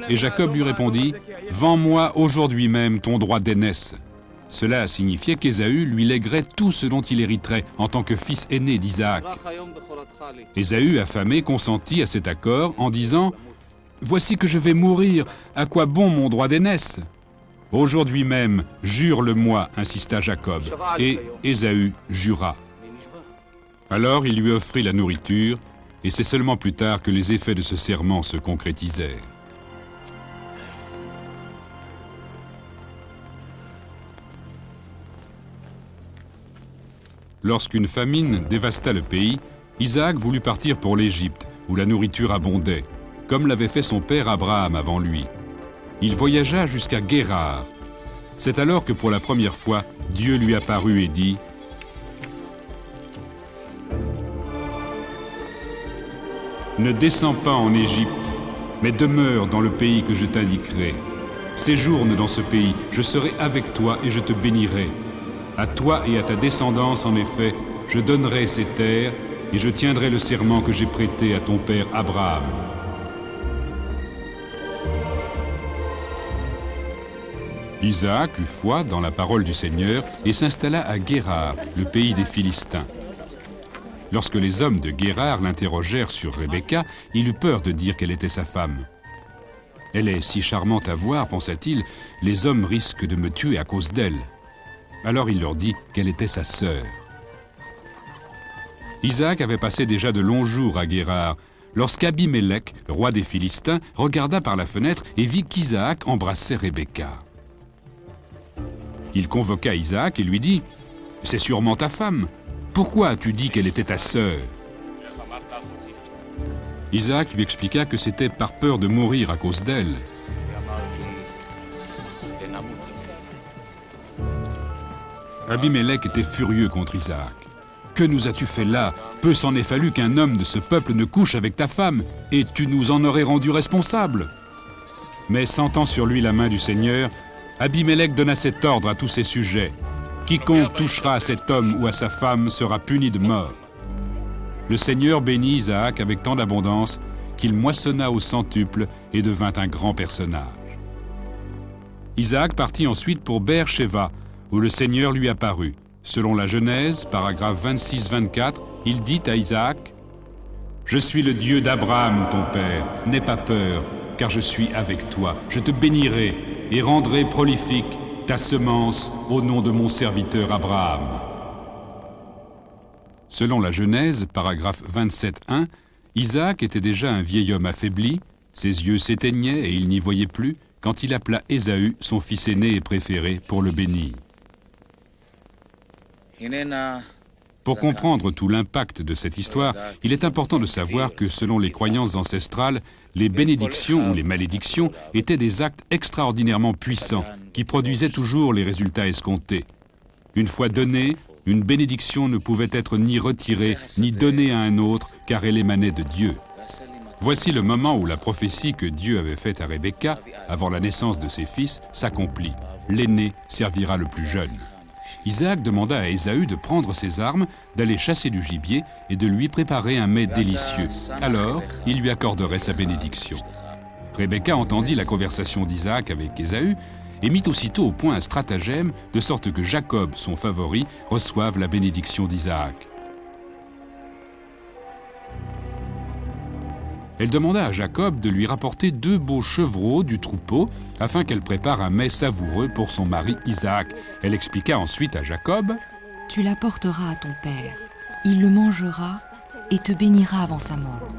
Et Jacob lui répondit, « Vends-moi aujourd'hui même ton droit d'aînesse. » Cela signifiait qu'Ésaü lui léguerait tout ce dont il hériterait en tant que fils aîné d'Isaac. Ésaü, affamé, consentit à cet accord en disant, « Voici que je vais mourir, à quoi bon mon droit d'aînesse ?» « Aujourd'hui même, jure-le-moi, insista Jacob, et Ésaü jura. Alors il lui offrit la nourriture, et c'est seulement plus tard que les effets de ce serment se concrétisèrent. Lorsqu'une famine dévasta le pays, Isaac voulut partir pour l'Égypte, où la nourriture abondait, comme l'avait fait son père Abraham avant lui. Il voyagea jusqu'à Guérar. C'est alors que pour la première fois, Dieu lui apparut et dit: « Ne descends pas en Égypte, mais demeure dans le pays que je t'indiquerai. Séjourne dans ce pays, je serai avec toi et je te bénirai. À toi et à ta descendance, en effet, je donnerai ces terres et je tiendrai le serment que j'ai prêté à ton père Abraham. » Isaac eut foi dans la parole du Seigneur et s'installa à Guérar, le pays des Philistins. Lorsque les hommes de Guérar l'interrogèrent sur Rebecca, il eut peur de dire qu'elle était sa femme. « Elle est si charmante à voir, pensa-t-il, les hommes risquent de me tuer à cause d'elle. » Alors il leur dit qu'elle était sa sœur. Isaac avait passé déjà de longs jours à Guérar, lorsqu'Abimélec, le roi des Philistins, regarda par la fenêtre et vit qu'Isaac embrassait Rebecca. Il convoqua Isaac et lui dit « C'est sûrement ta femme. Pourquoi as-tu dit qu'elle était ta sœur ?» Isaac lui expliqua que c'était par peur de mourir à cause d'elle. Abimélec était furieux contre Isaac. « Que nous as-tu fait là? Peu s'en est fallu qu'un homme de ce peuple ne couche avec ta femme, et tu nous en aurais rendu responsables. » Mais sentant sur lui la main du Seigneur, Abimélec donna cet ordre à tous ses sujets. « Quiconque touchera à cet homme ou à sa femme sera puni de mort. » Le Seigneur bénit Isaac avec tant d'abondance qu'il moissonna au centuple et devint un grand personnage. Isaac partit ensuite pour Beer-Sheva, où le Seigneur lui apparut. Selon la Genèse, paragraphe 26-24, il dit à Isaac « Je suis le Dieu d'Abraham, ton père, n'aie pas peur, car je suis avec toi. Je te bénirai et rendrai prolifique ta semence au nom de mon serviteur Abraham. » Selon la Genèse, paragraphe 27.1, Isaac était déjà un vieil homme affaibli, ses yeux s'éteignaient et il n'y voyait plus, quand il appela Ésaü, son fils aîné et préféré, pour le bénir. Pour comprendre tout l'impact de cette histoire, il est important de savoir que selon les croyances ancestrales, les bénédictions ou les malédictions étaient des actes extraordinairement puissants qui produisaient toujours les résultats escomptés. Une fois donnée, une bénédiction ne pouvait être ni retirée ni donnée à un autre car elle émanait de Dieu. Voici le moment où la prophétie que Dieu avait faite à Rebecca, avant la naissance de ses fils, s'accomplit. L'aîné servira le plus jeune. Isaac demanda à Ésaü de prendre ses armes, d'aller chasser du gibier et de lui préparer un mets délicieux. Alors, il lui accorderait sa bénédiction. Rebecca entendit la conversation d'Isaac avec Ésaü et mit aussitôt au point un stratagème de sorte que Jacob, son favori, reçoive la bénédiction d'Isaac. Elle demanda à Jacob de lui rapporter 2 beaux chevreaux du troupeau afin qu'elle prépare un mets savoureux pour son mari Isaac. Elle expliqua ensuite à Jacob « Tu l'apporteras à ton père, il le mangera et te bénira avant sa mort. »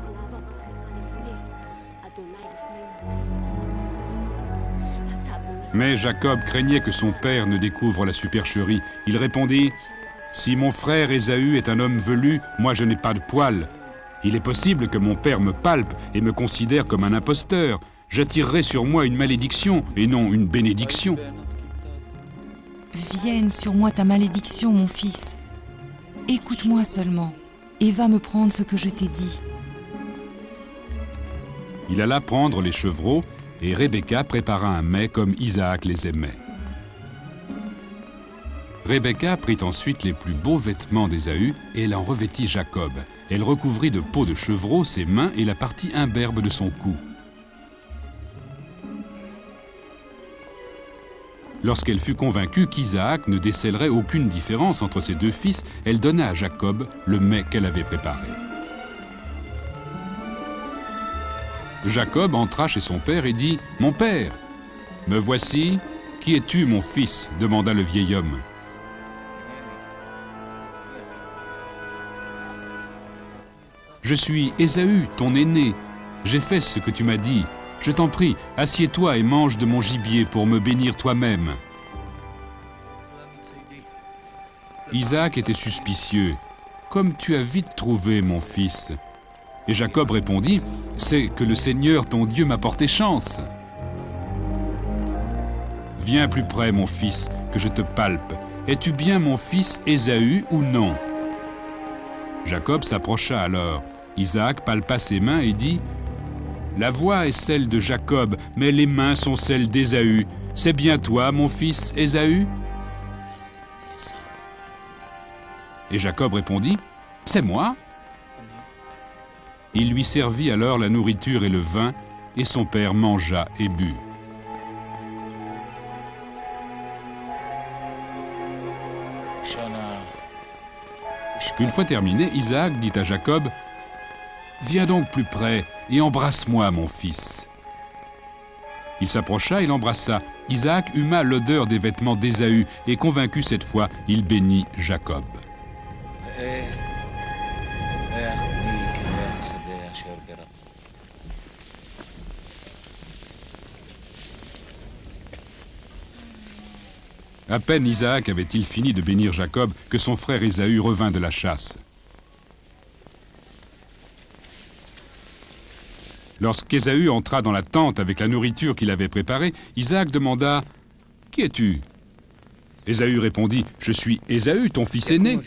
Mais Jacob craignait que son père ne découvre la supercherie. Il répondit « Si mon frère Ésaü est un homme velu, moi je n'ai pas de poils. Il est possible que mon père me palpe et me considère comme un imposteur. J'attirerai sur moi une malédiction et non une bénédiction. » Vienne sur moi ta malédiction, mon fils. Écoute-moi seulement et va me prendre ce que je t'ai dit. Il alla prendre les chevreaux et Rebecca prépara un mets comme Isaac les aimait. Rebecca prit ensuite les plus beaux vêtements d'Ésaü et elle en revêtit Jacob. Elle recouvrit de peaux de chevreau ses mains et la partie imberbe de son cou. Lorsqu'elle fut convaincue qu'Isaac ne décèlerait aucune différence entre ses 2 fils, elle donna à Jacob le mets qu'elle avait préparé. Jacob entra chez son père et dit « Mon père, me voici, qui es-tu, mon fils ?» demanda le vieil homme. « Je suis Ésaü, ton aîné. J'ai fait ce que tu m'as dit. Je t'en prie, assieds-toi et mange de mon gibier pour me bénir toi-même. » Isaac était suspicieux. « Comme tu as vite trouvé, mon fils. » Et Jacob répondit, « C'est que le Seigneur, ton Dieu, m'a porté chance. » « Viens plus près, mon fils, que je te palpe. Es-tu bien mon fils Ésaü ou non ?» Jacob s'approcha alors. Isaac palpa ses mains et dit, « La voix est celle de Jacob, mais les mains sont celles d'Ésaü. C'est bien toi, mon fils Ésaü ?» Et Jacob répondit, « C'est moi. » Il lui servit alors la nourriture et le vin, et son père mangea et but. Une fois terminé, Isaac dit à Jacob, « Viens donc plus près et embrasse-moi, mon fils. » Il s'approcha et l'embrassa. Isaac huma l'odeur des vêtements d'Ésaü et convaincu cette fois, il bénit Jacob. À peine Isaac avait-il fini de bénir Jacob que son frère Ésaü revint de la chasse. Lorsqu'Ésaü entra dans la tente avec la nourriture qu'il avait préparée, Isaac demanda « Qui es-tu » Ésaü répondit « Je suis Ésaü, ton fils aîné. »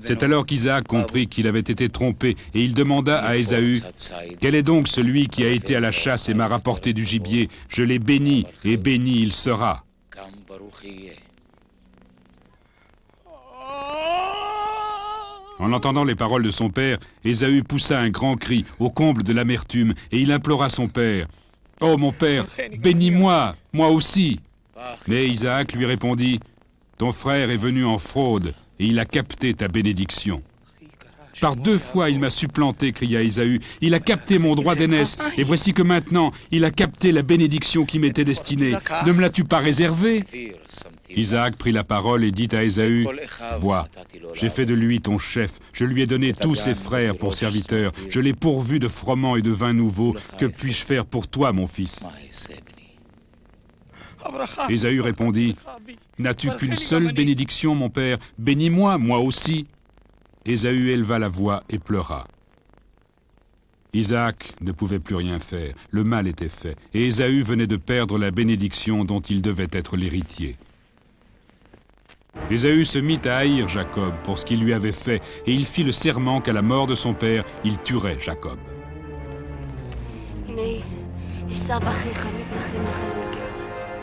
C'est alors qu'Isaac comprit qu'il avait été trompé et il demanda à Ésaü « Quel est donc celui qui a été à la chasse et m'a rapporté du gibier? Je l'ai béni et béni il sera. » En entendant les paroles de son père, Ésaü poussa un grand cri au comble de l'amertume et il implora son père. « Oh mon père, bénis-moi, moi aussi !» Mais Isaac lui répondit « Ton frère est venu en fraude et il a capté ta bénédiction. » « Par 2 fois il m'a supplanté, cria Ésaü. Il a capté mon droit d'aînesse et voici que maintenant il a capté la bénédiction qui m'était destinée. Ne me l'as-tu pas réservée ?» Isaac prit la parole et dit à Ésaü « Vois, j'ai fait de lui ton chef, je lui ai donné tous ses frères pour serviteurs, je l'ai pourvu de froment et de vin nouveau. Que puis-je faire pour toi, mon fils ?» Ésaü répondit « N'as-tu qu'une seule bénédiction, mon père? Bénis-moi, moi aussi. » Ésaü éleva la voix et pleura. Isaac ne pouvait plus rien faire, le mal était fait, et Ésaü venait de perdre la bénédiction dont il devait être l'héritier. Ésaü se mit à haïr Jacob pour ce qu'il lui avait fait, et il fit le serment qu'à la mort de son père, il tuerait Jacob.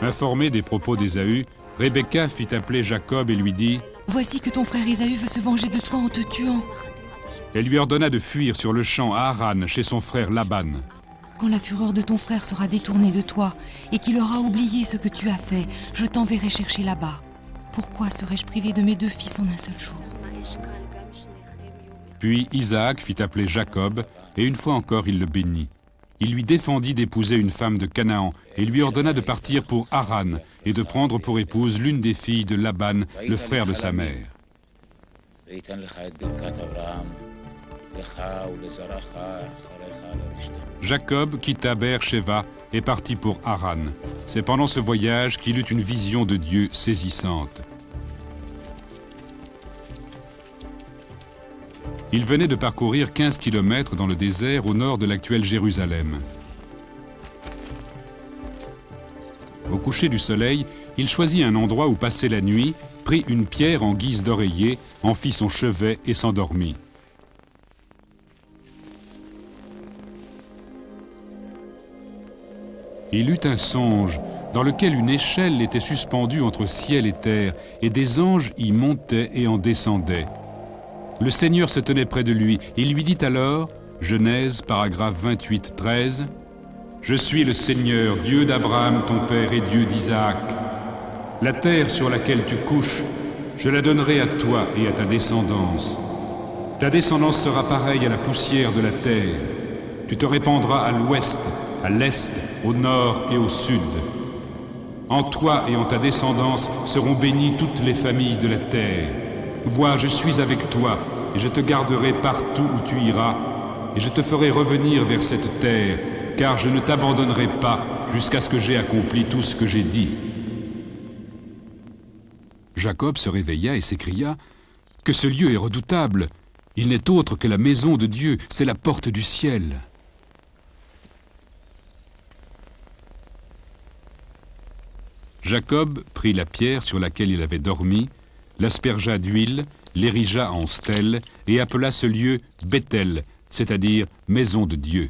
Informée des propos d'Ésaü, Rebecca fit appeler Jacob et lui dit « Voici que ton frère Ésaü veut se venger de toi en te tuant. » Elle lui ordonna de fuir sur le champ à Haran, chez son frère Laban. Quand la fureur de ton frère sera détournée de toi et qu'il aura oublié ce que tu as fait, je t'enverrai chercher là-bas. Pourquoi serais-je privé de mes 2 fils en un seul jour? Puis Isaac fit appeler Jacob, et une fois encore il le bénit. Il lui défendit d'épouser une femme de Canaan, et lui ordonna de partir pour Haran, et de prendre pour épouse l'une des filles de Laban, le frère de sa mère. Jacob quitta Beer-Sheva et partit pour Haran. C'est pendant ce voyage qu'il eut une vision de Dieu saisissante. Il venait de parcourir 15 kilomètres dans le désert au nord de l'actuelle Jérusalem. Au coucher du soleil, il choisit un endroit où passer la nuit, prit une pierre en guise d'oreiller, en fit son chevet et s'endormit. Il eut un songe dans lequel une échelle était suspendue entre ciel et terre, et des anges y montaient et en descendaient. Le Seigneur se tenait près de lui. Il lui dit alors, Genèse, paragraphe 28, 13, « Je suis le Seigneur, Dieu d'Abraham, ton père, et Dieu d'Isaac. La terre sur laquelle tu couches, je la donnerai à toi et à ta descendance. Ta descendance sera pareille à la poussière de la terre. Tu te répandras à l'ouest, à l'est, au nord et au sud. En toi et en ta descendance seront bénies toutes les familles de la terre. Vois, je suis avec toi, et je te garderai partout où tu iras, et je te ferai revenir vers cette terre, car je ne t'abandonnerai pas jusqu'à ce que j'ai accompli tout ce que j'ai dit. » Jacob se réveilla et s'écria « Que ce lieu est redoutable! Il n'est autre que la maison de Dieu, c'est la porte du ciel. » Jacob prit la pierre sur laquelle il avait dormi, l'aspergea d'huile, l'érigea en stèle et appela ce lieu Bethel, c'est-à-dire maison de Dieu.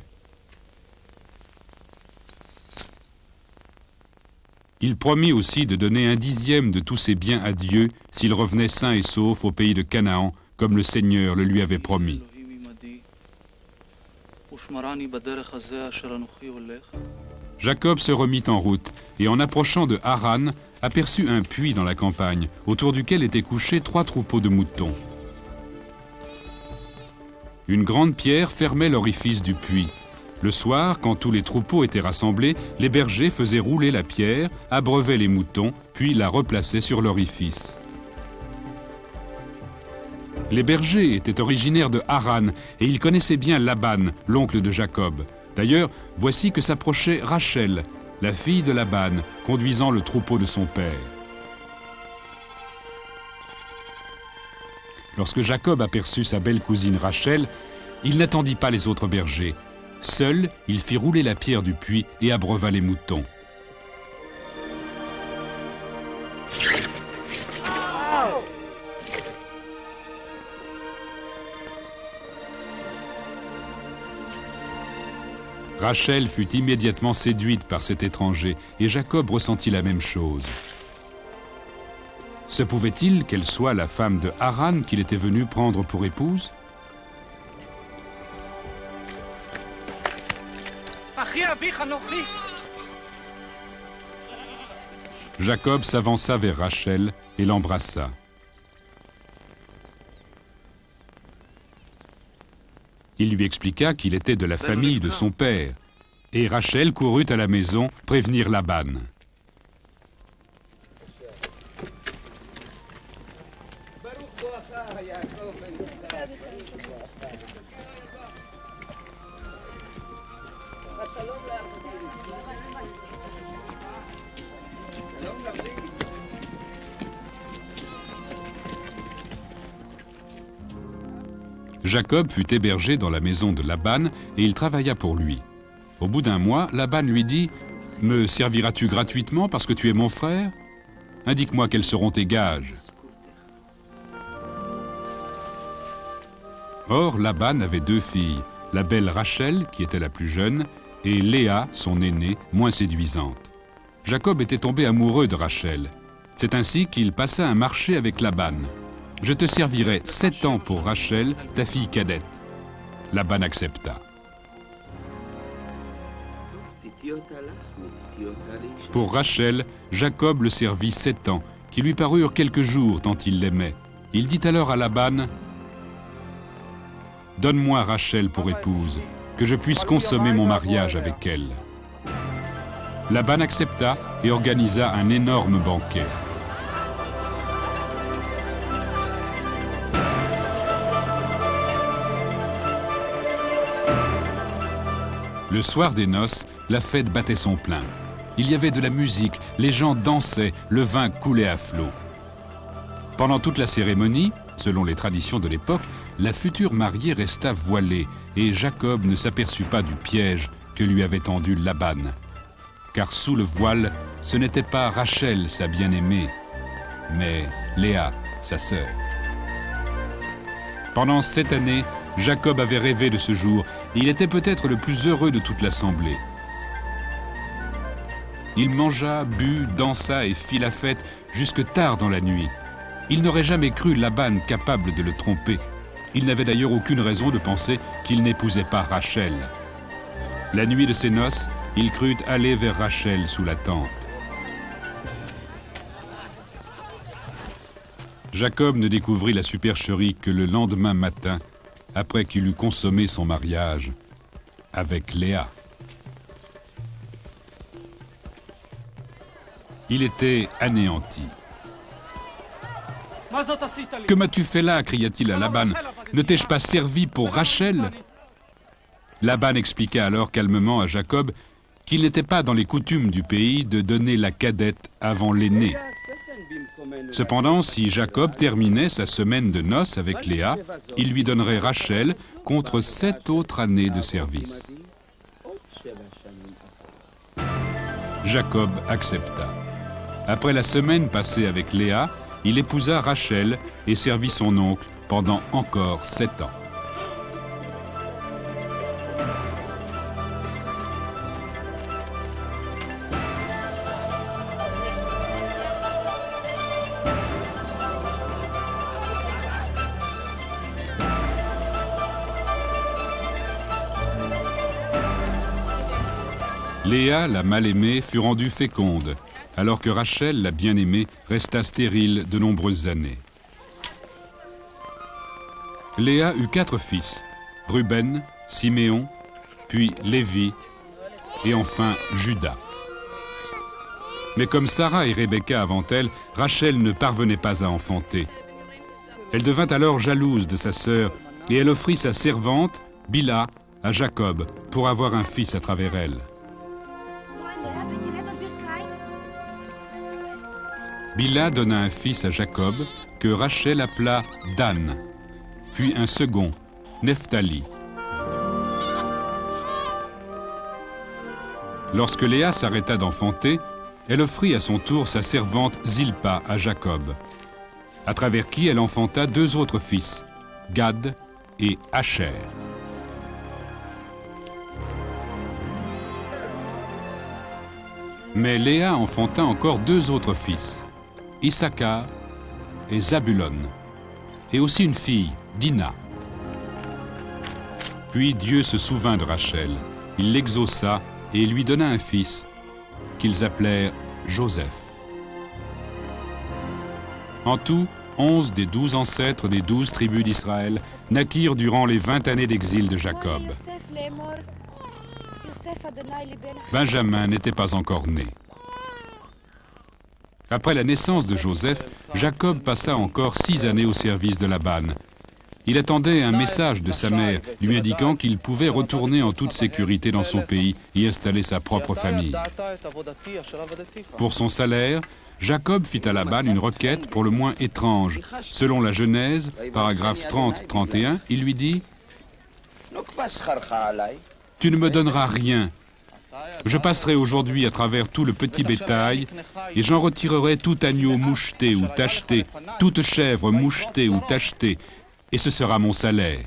Il promit aussi de donner 1/10 de tous ses biens à Dieu s'il revenait sain et sauf au pays de Canaan, comme le Seigneur le lui avait promis. Jacob se remit en route et en approchant de Haran, aperçut un puits dans la campagne, autour duquel étaient couchés 3 troupeaux de moutons. Une grande pierre fermait l'orifice du puits. Le soir, quand tous les troupeaux étaient rassemblés, les bergers faisaient rouler la pierre, abreuvaient les moutons, puis la replaçaient sur l'orifice. Les bergers étaient originaires de Haran et ils connaissaient bien Laban, l'oncle de Jacob. D'ailleurs, voici que s'approchait Rachel, la fille de Laban, conduisant le troupeau de son père. Lorsque Jacob aperçut sa belle cousine Rachel, il n'attendit pas les autres bergers. Seul, il fit rouler la pierre du puits et abreuva les moutons. Rachel fut immédiatement séduite par cet étranger et Jacob ressentit la même chose. Se pouvait-il qu'elle soit la femme de Haran qu'il était venu prendre pour épouse? Jacob s'avança vers Rachel et l'embrassa. Il lui expliqua qu'il était de la famille de son père, et Rachel courut à la maison prévenir Laban. Jacob fut hébergé dans la maison de Laban et il travailla pour lui. Au bout d'un mois, Laban lui dit « Me serviras-tu gratuitement parce que tu es mon frère? Indique-moi quels seront tes gages. » Or, Laban avait 2 filles, la belle Rachel, qui était la plus jeune, et Léa, son aînée, moins séduisante. Jacob était tombé amoureux de Rachel. C'est ainsi qu'il passa un marché avec Laban. « Je te servirai 7 ans pour Rachel, ta fille cadette. » Laban accepta. Pour Rachel, Jacob le servit 7 ans, qui lui parurent quelques jours tant il l'aimait. Il dit alors à Laban « Donne-moi Rachel pour épouse, que je puisse consommer mon mariage avec elle. » Laban accepta et organisa un énorme banquet. Le soir des noces, la fête battait son plein. Il y avait de la musique, les gens dansaient, le vin coulait à flot. Pendant toute la cérémonie, selon les traditions de l'époque, la future mariée resta voilée et Jacob ne s'aperçut pas du piège que lui avait tendu Laban. Car sous le voile, ce n'était pas Rachel, sa bien-aimée, mais Léa, sa sœur. Pendant 7 années, Jacob avait rêvé de ce jour et il était peut-être le plus heureux de toute l'assemblée. Il mangea, but, dansa et fit la fête jusque tard dans la nuit. Il n'aurait jamais cru Laban capable de le tromper. Il n'avait d'ailleurs aucune raison de penser qu'il n'épousait pas Rachel. La nuit de ses noces, il crut aller vers Rachel sous la tente. Jacob ne découvrit la supercherie que le lendemain matin, après qu'il eut consommé son mariage avec Léa. Il était anéanti. « Que m'as-tu fait là » cria-t-il à Laban. « Ne t'ai-je pas servi pour Rachel ?» Laban expliqua alors calmement à Jacob qu'il n'était pas dans les coutumes du pays de donner la cadette avant l'aînée. Cependant, si Jacob terminait sa semaine de noces avec Léa, il lui donnerait Rachel contre 7 autres années de service. Jacob accepta. Après la semaine passée avec Léa, il épousa Rachel et servit son oncle pendant encore 7 ans. Léa, la mal-aimée, fut rendue féconde, alors que Rachel, la bien-aimée, resta stérile de nombreuses années. Léa eut 4 fils, Ruben, Siméon, puis Lévi, et enfin Juda. Mais comme Sarah et Rebecca avant elle, Rachel ne parvenait pas à enfanter. Elle devint alors jalouse de sa sœur, et elle offrit sa servante, Bila, à Jacob, pour avoir un fils à travers elle. Bila donna un fils à Jacob, que Rachel appela Dan, puis un second, Nephtali. Lorsque Léa s'arrêta d'enfanter, elle offrit à son tour sa servante Zilpa à Jacob, à travers qui elle enfanta 2 autres fils, Gad et Asher. Mais Léa enfanta encore 2 autres fils, Issachar et Zabulon, et aussi une fille, Dina. Puis Dieu se souvint de Rachel, il l'exauça et lui donna un fils, qu'ils appelèrent Joseph. En tout, 11 des 12 ancêtres des 12 tribus d'Israël naquirent durant les 20 années d'exil de Jacob. Benjamin n'était pas encore né. Après la naissance de Joseph, Jacob passa encore 6 années au service de Laban. Il attendait un message de sa mère lui indiquant qu'il pouvait retourner en toute sécurité dans son pays et installer sa propre famille. Pour son salaire, Jacob fit à Laban une requête pour le moins étrange. Selon la Genèse, paragraphe 30-31, il lui dit « Tu ne me donneras rien. Je passerai aujourd'hui à travers tout le petit bétail et j'en retirerai tout agneau moucheté ou tacheté, toute chèvre mouchetée ou tachetée, et ce sera mon salaire. »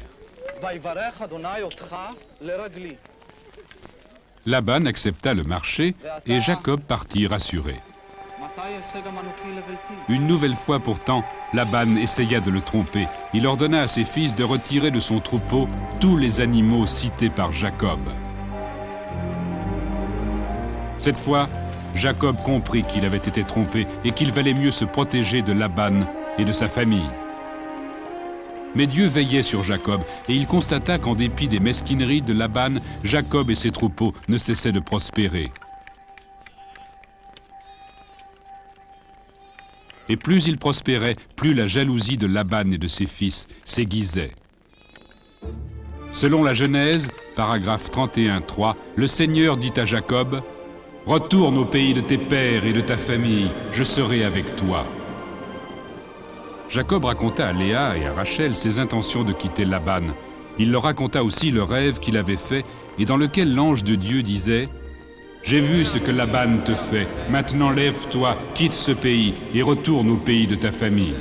Laban accepta le marché et Jacob partit rassuré. Une nouvelle fois pourtant, Laban essaya de le tromper. Il ordonna à ses fils de retirer de son troupeau tous les animaux cités par Jacob. Cette fois, Jacob comprit qu'il avait été trompé et qu'il valait mieux se protéger de Laban et de sa famille. Mais Dieu veillait sur Jacob et il constata qu'en dépit des mesquineries de Laban, Jacob et ses troupeaux ne cessaient de prospérer. Et plus il prospérait, plus la jalousie de Laban et de ses fils s'aiguisait. Selon la Genèse, paragraphe 31-3, le Seigneur dit à Jacob « Retourne au pays de tes pères et de ta famille, je serai avec toi. » Jacob raconta à Léa et à Rachel ses intentions de quitter Laban. Il leur raconta aussi le rêve qu'il avait fait et dans lequel l'ange de Dieu disait « J'ai vu ce que Laban te fait, maintenant lève-toi, quitte ce pays et retourne au pays de ta famille. »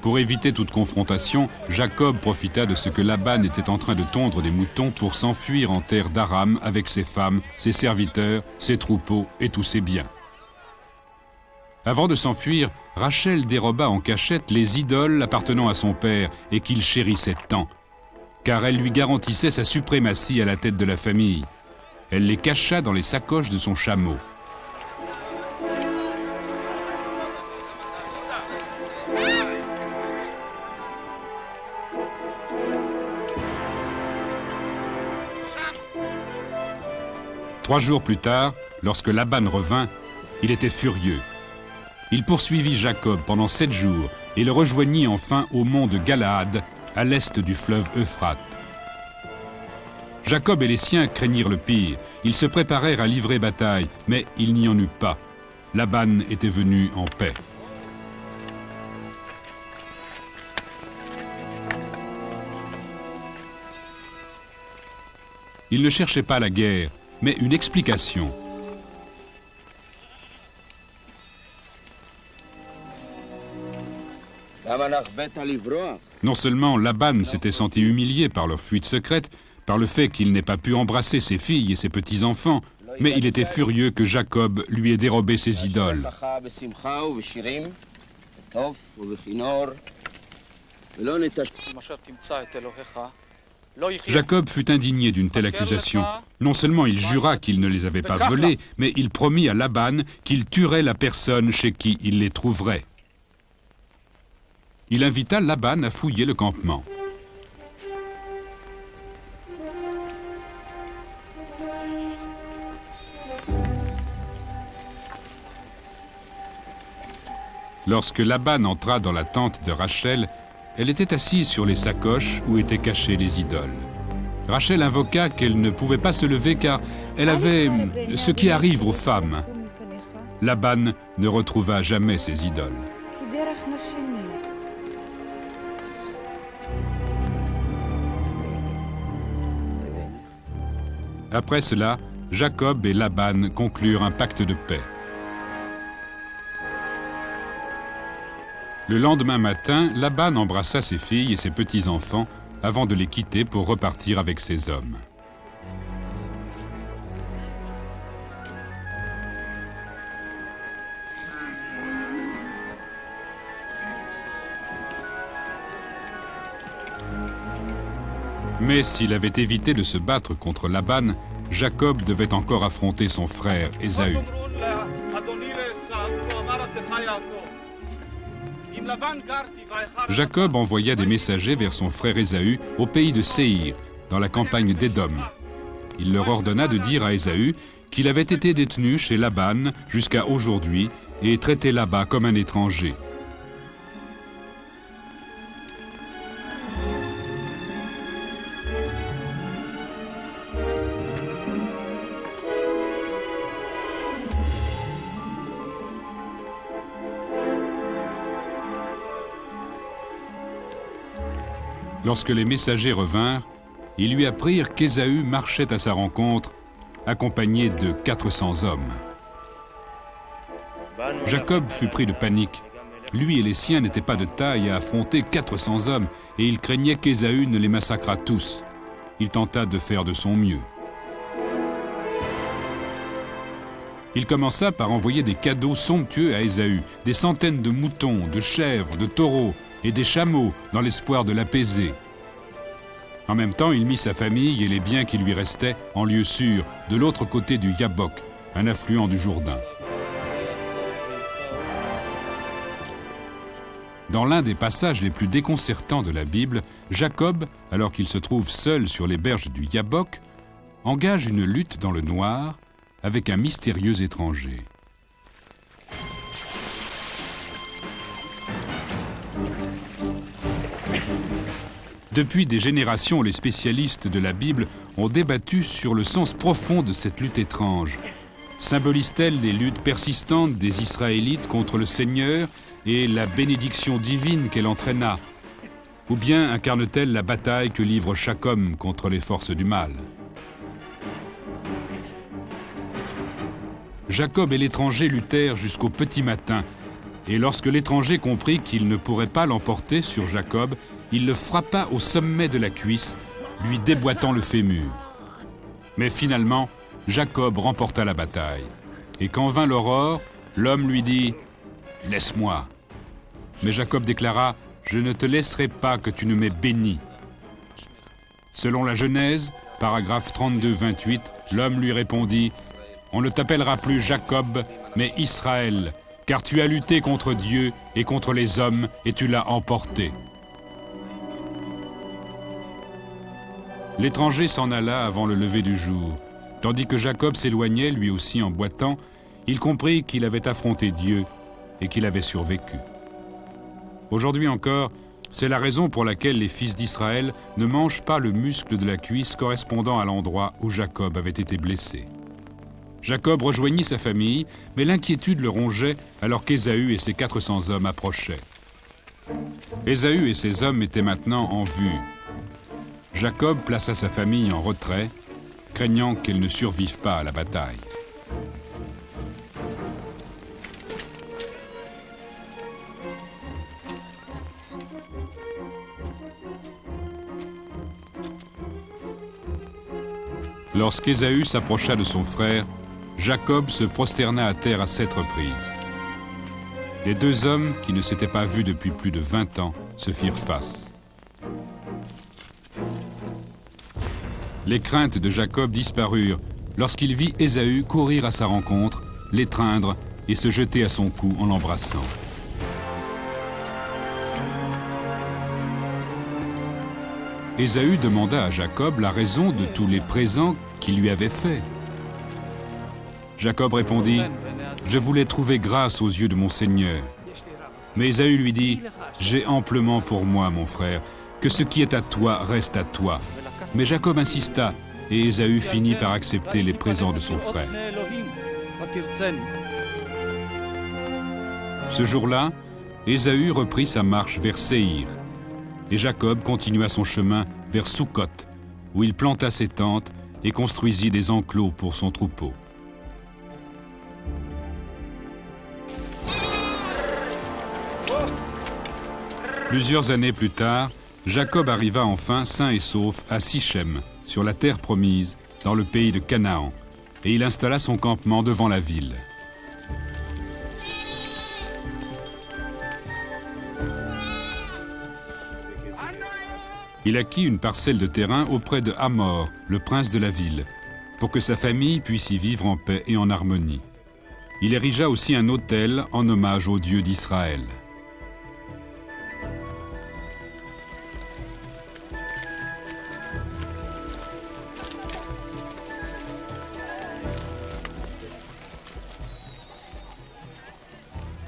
Pour éviter toute confrontation, Jacob profita de ce que Laban était en train de tondre des moutons pour s'enfuir en terre d'Aram avec ses femmes, ses serviteurs, ses troupeaux et tous ses biens. Avant de s'enfuir, Rachel déroba en cachette les idoles appartenant à son père et qu'il chérissait tant, car elle lui garantissait sa suprématie à la tête de la famille. Elle les cacha dans les sacoches de son chameau. Trois jours plus tard, lorsque Laban revint, il était furieux. Il poursuivit Jacob pendant 7 jours et le rejoignit enfin au mont de Galaad, à l'est du fleuve Euphrate. Jacob et les siens craignirent le pire. Ils se préparèrent à livrer bataille, mais il n'y en eut pas. Laban était venu en paix. Il ne cherchait pas la guerre, mais une explication. Non seulement Laban s'était senti humilié par leur fuite secrète, par le fait qu'il n'ait pas pu embrasser ses filles et ses petits-enfants, mais il était furieux que Jacob lui ait dérobé ses idoles. Jacob fut indigné d'une telle accusation. Non seulement il jura qu'il ne les avait pas volés, mais il promit à Laban qu'il tuerait la personne chez qui il les trouverait. Il invita Laban à fouiller le campement. Lorsque Laban entra dans la tente de Rachel, elle était assise sur les sacoches où étaient cachées les idoles. Rachel invoqua qu'elle ne pouvait pas se lever car elle avait ce qui arrive aux femmes. Laban ne retrouva jamais ses idoles. Après cela, Jacob et Laban conclurent un pacte de paix. Le lendemain matin, Laban embrassa ses filles et ses petits-enfants avant de les quitter pour repartir avec ses hommes. Mais s'il avait évité de se battre contre Laban, Jacob devait encore affronter son frère Ésaü. Jacob envoya des messagers vers son frère Ésaü au pays de Séhir, dans la campagne d'Édom. Il leur ordonna de dire à Ésaü qu'il avait été détenu chez Laban jusqu'à aujourd'hui et traité là-bas comme un étranger. Lorsque les messagers revinrent, ils lui apprirent qu'Ésaü marchait à sa rencontre, accompagné de 400 hommes. Jacob fut pris de panique. Lui et les siens n'étaient pas de taille à affronter 400 hommes, et il craignait qu'Ésaü ne les massacrât tous. Il tenta de faire de son mieux. Il commença par envoyer des cadeaux somptueux à Ésaü, des centaines de moutons, de chèvres, de taureaux, et des chameaux dans l'espoir de l'apaiser. En même temps, il mit sa famille et les biens qui lui restaient en lieu sûr, de l'autre côté du Yabok, un affluent du Jourdain. Dans l'un des passages les plus déconcertants de la Bible, Jacob, alors qu'il se trouve seul sur les berges du Yabok, engage une lutte dans le noir avec un mystérieux étranger. Depuis des générations, les spécialistes de la Bible ont débattu sur le sens profond de cette lutte étrange. Symbolise-t-elle les luttes persistantes des Israélites contre le Seigneur et la bénédiction divine qu'elle entraîna? Ou bien incarne-t-elle la bataille que livre chaque homme contre les forces du mal? Jacob et l'étranger luttèrent jusqu'au petit matin, et lorsque l'étranger comprit qu'il ne pourrait pas l'emporter sur Jacob, il le frappa au sommet de la cuisse, lui déboîtant le fémur. Mais finalement, Jacob remporta la bataille. Et quand vint l'aurore, l'homme lui dit « Laisse-moi ». Mais Jacob déclara « Je ne te laisserai pas que tu ne m'aies béni ». Selon la Genèse, paragraphe 32-28, l'homme lui répondit « On ne t'appellera plus Jacob, mais Israël, car tu as lutté contre Dieu et contre les hommes, et tu l'as emporté. » L'étranger s'en alla avant le lever du jour. Tandis que Jacob s'éloignait, lui aussi en boitant, il comprit qu'il avait affronté Dieu et qu'il avait survécu. Aujourd'hui encore, c'est la raison pour laquelle les fils d'Israël ne mangent pas le muscle de la cuisse correspondant à l'endroit où Jacob avait été blessé. Jacob rejoignit sa famille, mais l'inquiétude le rongeait alors qu'Ésaü et ses 400 hommes approchaient. Ésaü et ses hommes étaient maintenant en vue. Jacob plaça sa famille en retrait, craignant qu'elle ne survive pas à la bataille. Lorsqu'Ésaü s'approcha de son frère, Jacob se prosterna à terre à 7 reprises. Les deux hommes, qui ne s'étaient pas vus depuis plus de 20 ans, se firent face. Les craintes de Jacob disparurent lorsqu'il vit Ésaü courir à sa rencontre, l'étreindre et se jeter à son cou en l'embrassant. Ésaü demanda à Jacob la raison de tous les présents qu'il lui avait faits. Jacob répondit « Je voulais trouver grâce aux yeux de mon Seigneur. » Mais Ésaü lui dit « J'ai amplement pour moi, mon frère, que ce qui est à toi reste à toi. » Mais Jacob insista, et Ésaü finit par accepter les présents de son frère. Ce jour-là, Ésaü reprit sa marche vers Séhir, et Jacob continua son chemin vers Sukkot, où il planta ses tentes et construisit des enclos pour son troupeau. Plusieurs années plus tard, Jacob arriva enfin sain et sauf à Sichem, sur la terre promise, dans le pays de Canaan, et il installa son campement devant la ville. Il acquit une parcelle de terrain auprès de Hamor, le prince de la ville, pour que sa famille puisse y vivre en paix et en harmonie. Il érigea aussi un autel en hommage au Dieu d'Israël.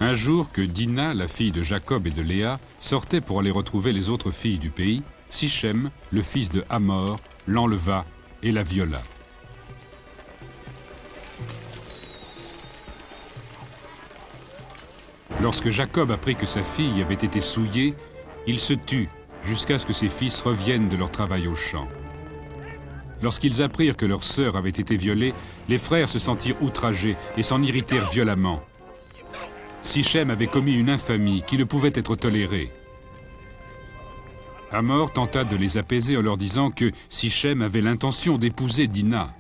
Un jour que Dina, la fille de Jacob et de Léa, sortait pour aller retrouver les autres filles du pays, Sichem, le fils de Hamor, l'enleva et la viola. Lorsque Jacob apprit que sa fille avait été souillée, il se tut jusqu'à ce que ses fils reviennent de leur travail au champ. Lorsqu'ils apprirent que leur sœur avait été violée, les frères se sentirent outragés et s'en irritèrent violemment. Sichem avait commis une infamie qui ne pouvait être tolérée. Hamor tenta de les apaiser en leur disant que Sichem avait l'intention d'épouser Dina.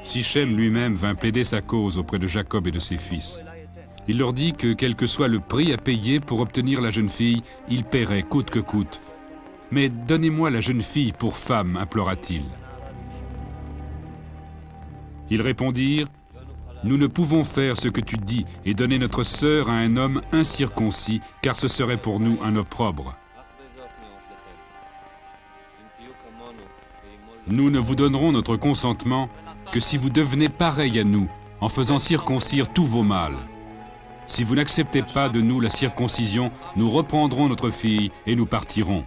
Sichem lui-même vint plaider sa cause auprès de Jacob et de ses fils. Il leur dit que quel que soit le prix à payer pour obtenir la jeune fille, il paierait coûte que coûte. « Mais donnez-moi la jeune fille pour femme, implora-t-il. Ils répondirent, « Nous ne pouvons faire ce que tu dis et donner notre sœur à un homme incirconcis, car ce serait pour nous un opprobre. Nous ne vous donnerons notre consentement que si vous devenez pareil à nous, en faisant circoncire tous vos mâles. Si vous n'acceptez pas de nous la circoncision, nous reprendrons notre fille et nous partirons. »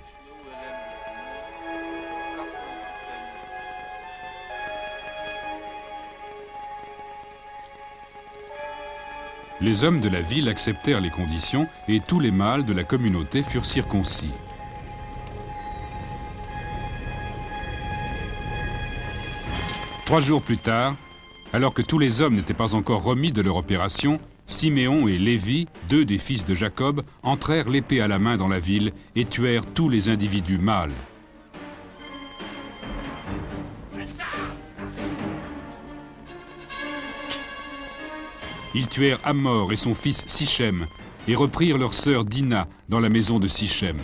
Les hommes de la ville acceptèrent les conditions et tous les mâles de la communauté furent circoncis. Trois jours plus tard, alors que tous les hommes n'étaient pas encore remis de leur opération, Siméon et Lévi, deux des fils de Jacob, entrèrent l'épée à la main dans la ville et tuèrent tous les individus mâles. Ils tuèrent Hamor et son fils Sichem et reprirent leur sœur Dina dans la maison de Sichem.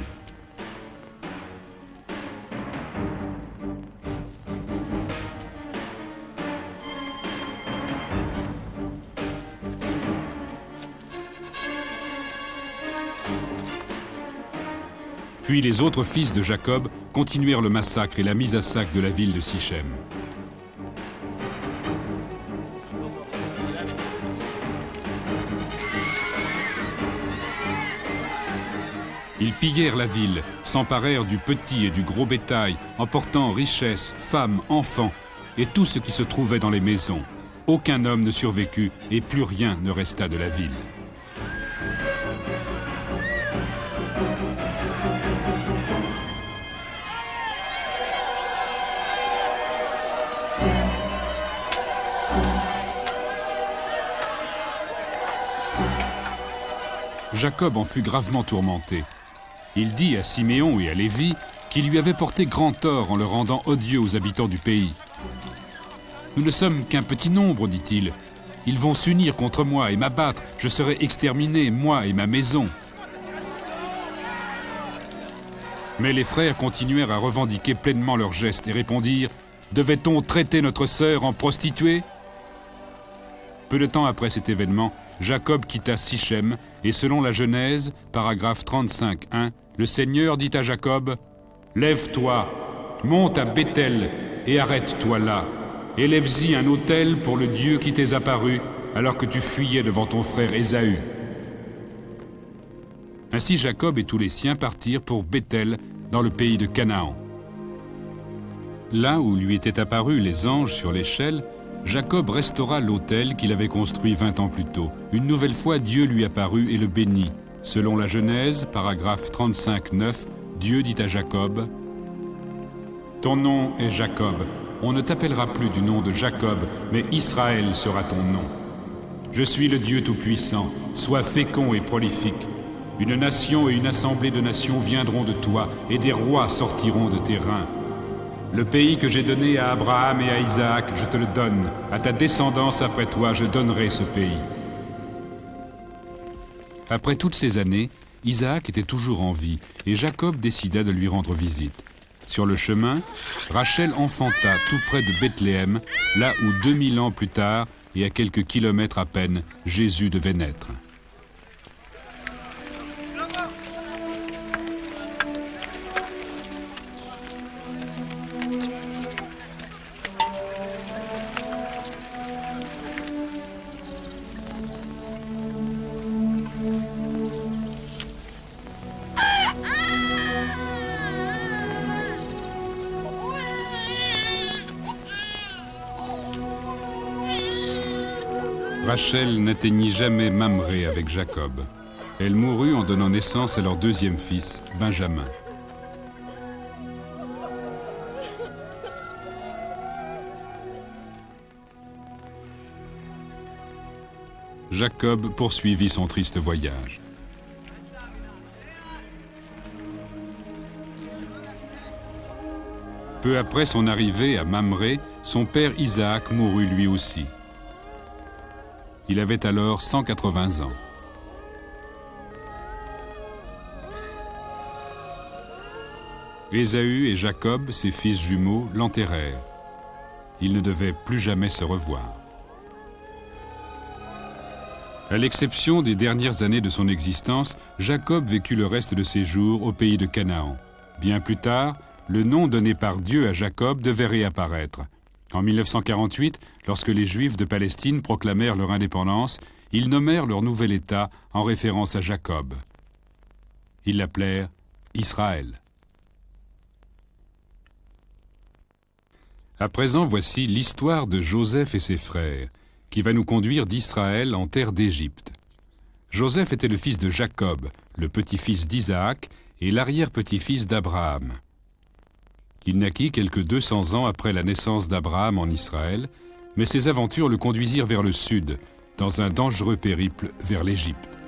Puis les autres fils de Jacob continuèrent le massacre et la mise à sac de la ville de Sichem. Ils pillèrent la ville, s'emparèrent du petit et du gros bétail, emportant richesses, femmes, enfants et tout ce qui se trouvait dans les maisons. Aucun homme ne survécut et plus rien ne resta de la ville. Jacob en fut gravement tourmenté. Il dit à Siméon et à Lévi qu'il lui avait porté grand tort en le rendant odieux aux habitants du pays. « Nous ne sommes qu'un petit nombre, dit-il. Ils vont s'unir contre moi et m'abattre. Je serai exterminé, moi et ma maison. » Mais les frères continuèrent à revendiquer pleinement leurs gestes et répondirent « Devait-on traiter notre sœur en prostituée ?» Peu de temps après cet événement, Jacob quitta Sichem et selon la Genèse, paragraphe 35.1, le Seigneur dit à Jacob « Lève-toi, monte à Béthel et arrête-toi là. Élève-y un autel pour le Dieu qui t'est apparu alors que tu fuyais devant ton frère Ésaü. » Ainsi Jacob et tous les siens partirent pour Béthel dans le pays de Canaan. Là où lui étaient apparus les anges sur l'échelle, Jacob restaura l'autel qu'il avait construit 20 ans plus tôt. Une nouvelle fois, Dieu lui apparut et le bénit. Selon la Genèse, paragraphe 35-9, Dieu dit à Jacob, « Ton nom est Jacob. On ne t'appellera plus du nom de Jacob, mais Israël sera ton nom. Je suis le Dieu Tout-Puissant. Sois fécond et prolifique. Une nation et une assemblée de nations viendront de toi, et des rois sortiront de tes reins. Le pays que j'ai donné à Abraham et à Isaac, je te le donne. À ta descendance après toi, je donnerai ce pays. » Après toutes ces années, Isaac était toujours en vie, et Jacob décida de lui rendre visite. Sur le chemin, Rachel enfanta tout près de Bethléem, là où 2000 ans plus tard, et à quelques kilomètres à peine, Jésus devait naître. Rachel n'atteignit jamais Mamré avec Jacob. Elle mourut en donnant naissance à leur deuxième fils, Benjamin. Jacob poursuivit son triste voyage. Peu après son arrivée à Mamré, son père Isaac mourut lui aussi. Il avait alors 180 ans. Ésaü et Jacob, ses fils jumeaux, l'enterrèrent. Ils ne devaient plus jamais se revoir. À l'exception des dernières années de son existence, Jacob vécut le reste de ses jours au pays de Canaan. Bien plus tard, le nom donné par Dieu à Jacob devait réapparaître. En 1948, lorsque les Juifs de Palestine proclamèrent leur indépendance, ils nommèrent leur nouvel État en référence à Jacob. Ils l'appelèrent Israël. À présent, voici l'histoire de Joseph et ses frères, qui va nous conduire d'Israël en terre d'Égypte. Joseph était le fils de Jacob, le petit-fils d'Isaac et l'arrière-petit-fils d'Abraham. Il naquit quelques 200 ans après la naissance d'Abraham en Israël, mais ses aventures le conduisirent vers le sud, dans un dangereux périple vers l'Égypte.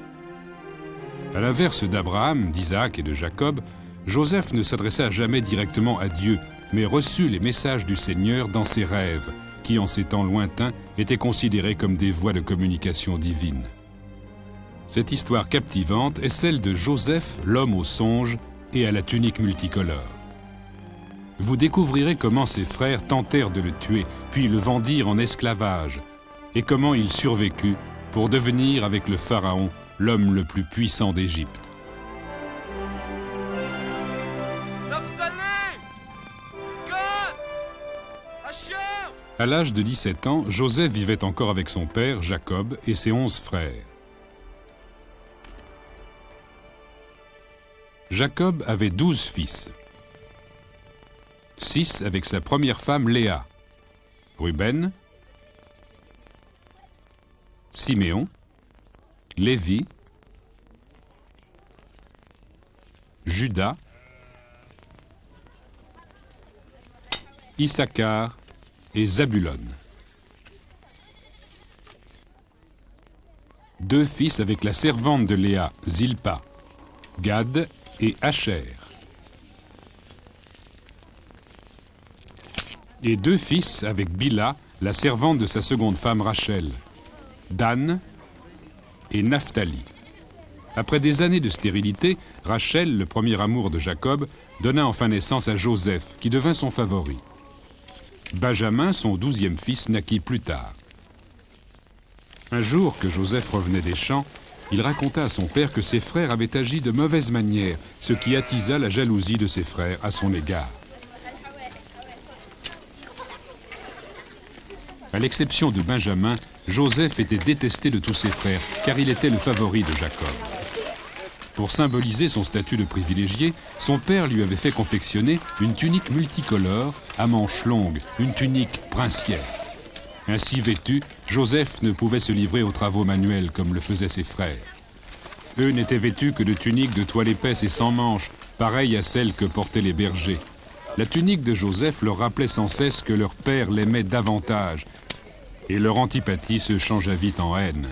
À l'inverse d'Abraham, d'Isaac et de Jacob, Joseph ne s'adressa jamais directement à Dieu, mais reçut les messages du Seigneur dans ses rêves, qui en ces temps lointains étaient considérés comme des voies de communication divine. Cette histoire captivante est celle de Joseph, l'homme au songe et à la tunique multicolore. Vous découvrirez comment ses frères tentèrent de le tuer, puis le vendirent en esclavage, et comment il survécut pour devenir avec le pharaon l'homme le plus puissant d'Égypte. À l'âge de 17 ans, Joseph vivait encore avec son père, Jacob, et ses 11 frères. Jacob avait 12 fils. 6 avec sa première femme Léa, Ruben, Siméon, Lévi, Juda, Issachar et Zabulon. 2 fils avec la servante de Léa, Zilpa, Gad et Asher. Et 2 fils avec Bila, la servante de sa seconde femme Rachel, Dan et Naphtali. Après des années de stérilité, Rachel, le premier amour de Jacob, donna enfin naissance à Joseph, qui devint son favori. Benjamin, son 12e fils, naquit plus tard. Un jour que Joseph revenait des champs, il raconta à son père que ses frères avaient agi de mauvaise manière, ce qui attisa la jalousie de ses frères à son égard. À l'exception de Benjamin, Joseph était détesté de tous ses frères, car il était le favori de Jacob. Pour symboliser son statut de privilégié, son père lui avait fait confectionner une tunique multicolore à manches longues, une tunique princière. Ainsi vêtu, Joseph ne pouvait se livrer aux travaux manuels comme le faisaient ses frères. Eux n'étaient vêtus que de tuniques de toile épaisse et sans manches, pareilles à celles que portaient les bergers. La tunique de Joseph leur rappelait sans cesse que leur père l'aimait davantage, et leur antipathie se changea vite en haine.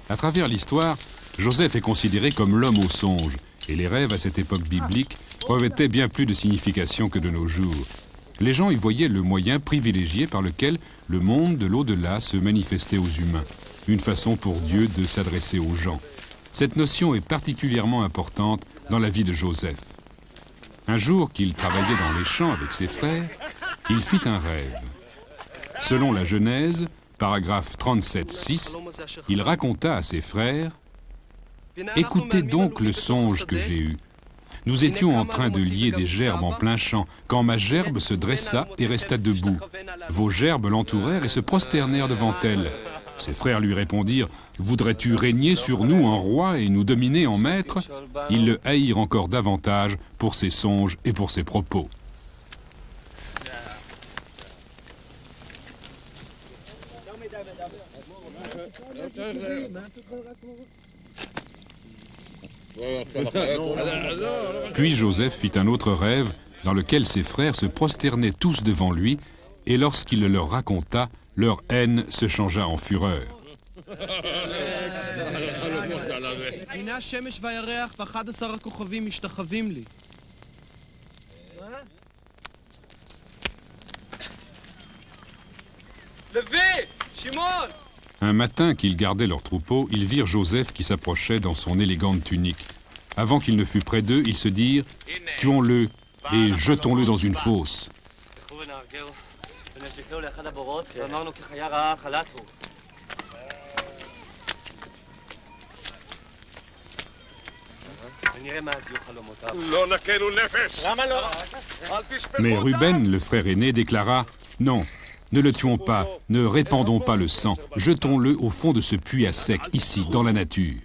À travers l'histoire, Joseph est considéré comme l'homme au songe, et les rêves à cette époque biblique revêtaient bien plus de signification que de nos jours. Les gens y voyaient le moyen privilégié par lequel le monde de l'au-delà se manifestait aux humains, une façon pour Dieu de s'adresser aux gens. Cette notion est particulièrement importante dans la vie de Joseph. Un jour qu'il travaillait dans les champs avec ses frères, il fit un rêve. Selon la Genèse, paragraphe 37.6, il raconta à ses frères « Écoutez donc le songe que j'ai eu. Nous étions en train de lier des gerbes en plein champ, quand ma gerbe se dressa et resta debout. Vos gerbes l'entourèrent et se prosternèrent devant elle. Ses frères lui répondirent « Voudrais-tu régner sur nous en roi et nous dominer en maître ?» Ils le haïrent encore davantage pour ses songes et pour ses propos. Puis Joseph fit un autre rêve dans lequel ses frères se prosternaient tous devant lui, et lorsqu'il le leur raconta, leur haine se changea en fureur. Un matin qu'ils gardaient leur troupeau, ils virent Joseph qui s'approchait dans son élégante tunique. Avant qu'il ne fût près d'eux, ils se dirent « Tuons-le et jetons-le dans une fosse. » Mais Ruben, le frère aîné, déclara « Non, ne le tuons pas, ne répandons pas le sang, jetons-le au fond de ce puits à sec, ici, dans la nature. »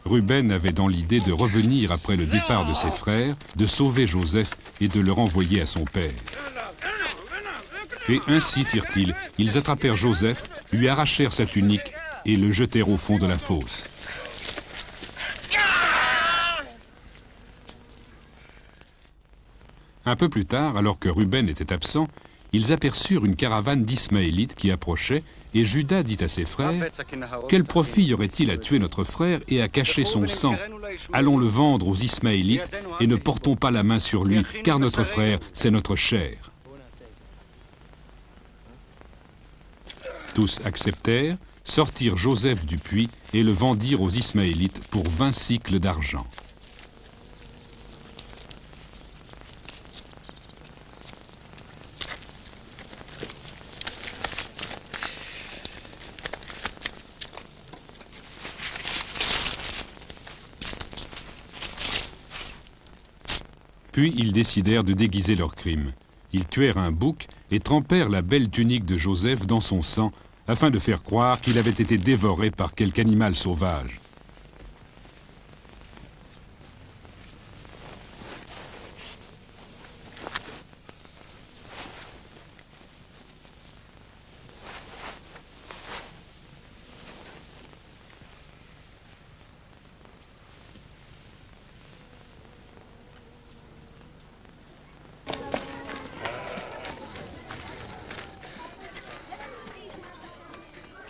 Ruben avait dans l'idée de revenir après le départ de ses frères, de sauver Joseph et de le renvoyer à son père. Et ainsi firent-ils. Ils attrapèrent Joseph, lui arrachèrent sa tunique et le jetèrent au fond de la fosse. Un peu plus tard, alors que Ruben était absent, ils aperçurent une caravane d'Ismaélites qui approchait, et Juda dit à ses frères « Quel profit y aurait-il à tuer notre frère et à cacher son sang? Allons le vendre aux Ismaélites et ne portons pas la main sur lui, car notre frère, c'est notre chair. » Tous acceptèrent, sortirent Joseph du puits et le vendirent aux Ismaélites pour 20 cycles d'argent. Puis ils décidèrent de déguiser leur crime. Ils tuèrent un bouc et trempèrent la belle tunique de Joseph dans son sang, afin de faire croire qu'il avait été dévoré par quelque animal sauvage.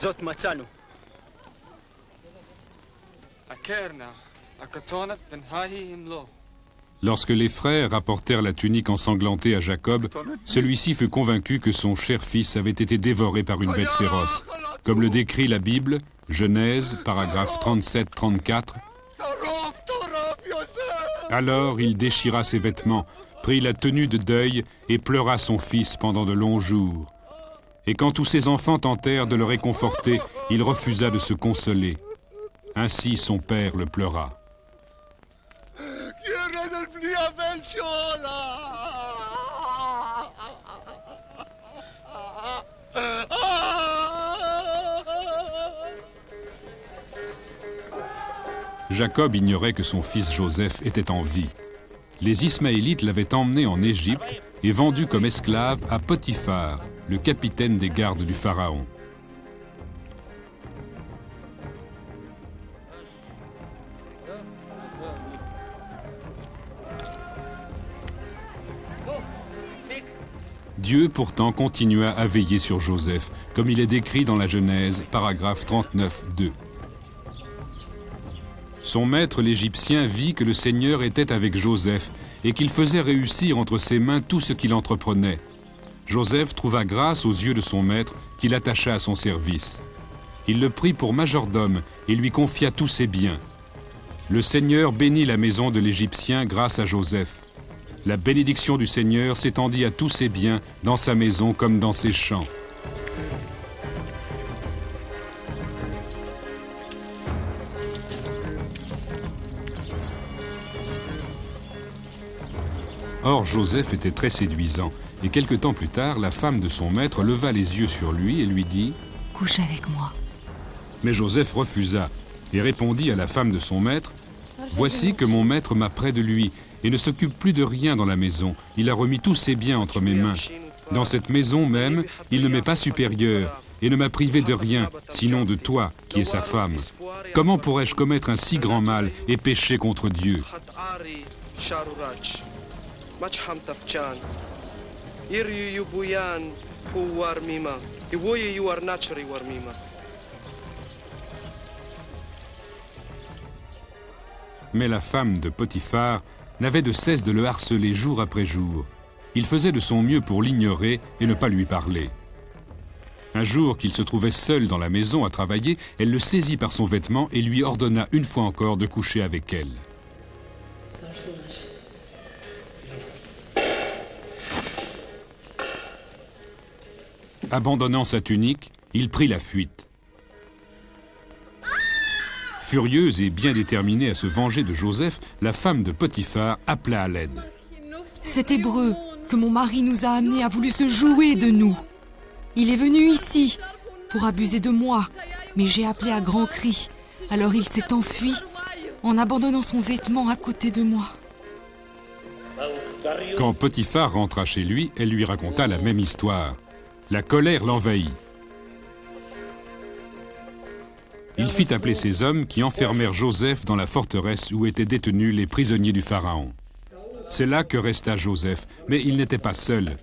זאת מצאנו. הקרנה, הכתונת בן ההיא אם לא. Lorsque les frères rapportèrent la tunique ensanglantée à Jacob, celui-ci fut convaincu que son cher fils avait été dévoré par une bête féroce. Comme le décrit la Bible, Genèse, paragraphe 37-34, alors il déchira ses vêtements, prit la tenue de deuil et pleura son fils pendant de longs jours. Et quand tous ses enfants tentèrent de le réconforter, il refusa de se consoler. Ainsi son père le pleura. Jacob ignorait que son fils Joseph était en vie. Les Ismaélites l'avaient emmené en Égypte et vendu comme esclave à Potiphar, le capitaine des gardes du Pharaon. Dieu pourtant continua à veiller sur Joseph, comme il est décrit dans la Genèse, paragraphe 39, 2. Son maître l'Égyptien vit que le Seigneur était avec Joseph et qu'il faisait réussir entre ses mains tout ce qu'il entreprenait. Joseph trouva grâce aux yeux de son maître qu'il attacha à son service. Il le prit pour majordome et lui confia tous ses biens. Le Seigneur bénit la maison de l'Égyptien grâce à Joseph. La bénédiction du Seigneur s'étendit à tous ses biens, dans sa maison comme dans ses champs. Or, Joseph était très séduisant, et quelque temps plus tard, la femme de son maître leva les yeux sur lui et lui dit « Couche avec moi. » Mais Joseph refusa, et répondit à la femme de son maître « Voici que mon maître m'a près de lui, et ne s'occupe plus de rien dans la maison. Il a remis tous ses biens entre mes mains. Dans cette maison même, il ne m'est pas supérieur, et ne m'a privé de rien, sinon de toi, qui es sa femme. Comment pourrais-je commettre un si grand mal et pécher contre Dieu ? Mais la femme de Potiphar n'avait de cesse de le harceler jour après jour. Il faisait de son mieux pour l'ignorer et ne pas lui parler. Un jour qu'il se trouvait seul dans la maison à travailler, elle le saisit par son vêtement et lui ordonna une fois encore de coucher avec elle. Abandonnant sa tunique, il prit la fuite. Furieuse et bien déterminée à se venger de Joseph, la femme de Potiphar appela à l'aide. « Cet Hébreu que mon mari nous a amenés a voulu se jouer de nous. Il est venu ici pour abuser de moi, mais j'ai appelé à grands cris. Alors il s'est enfui en abandonnant son vêtement à côté de moi. » Quand Potiphar rentra chez lui, elle lui raconta la même histoire. La colère l'envahit. Il fit appeler ses hommes qui enfermèrent Joseph dans la forteresse où étaient détenus les prisonniers du Pharaon. C'est là que resta Joseph, mais il n'était pas seul.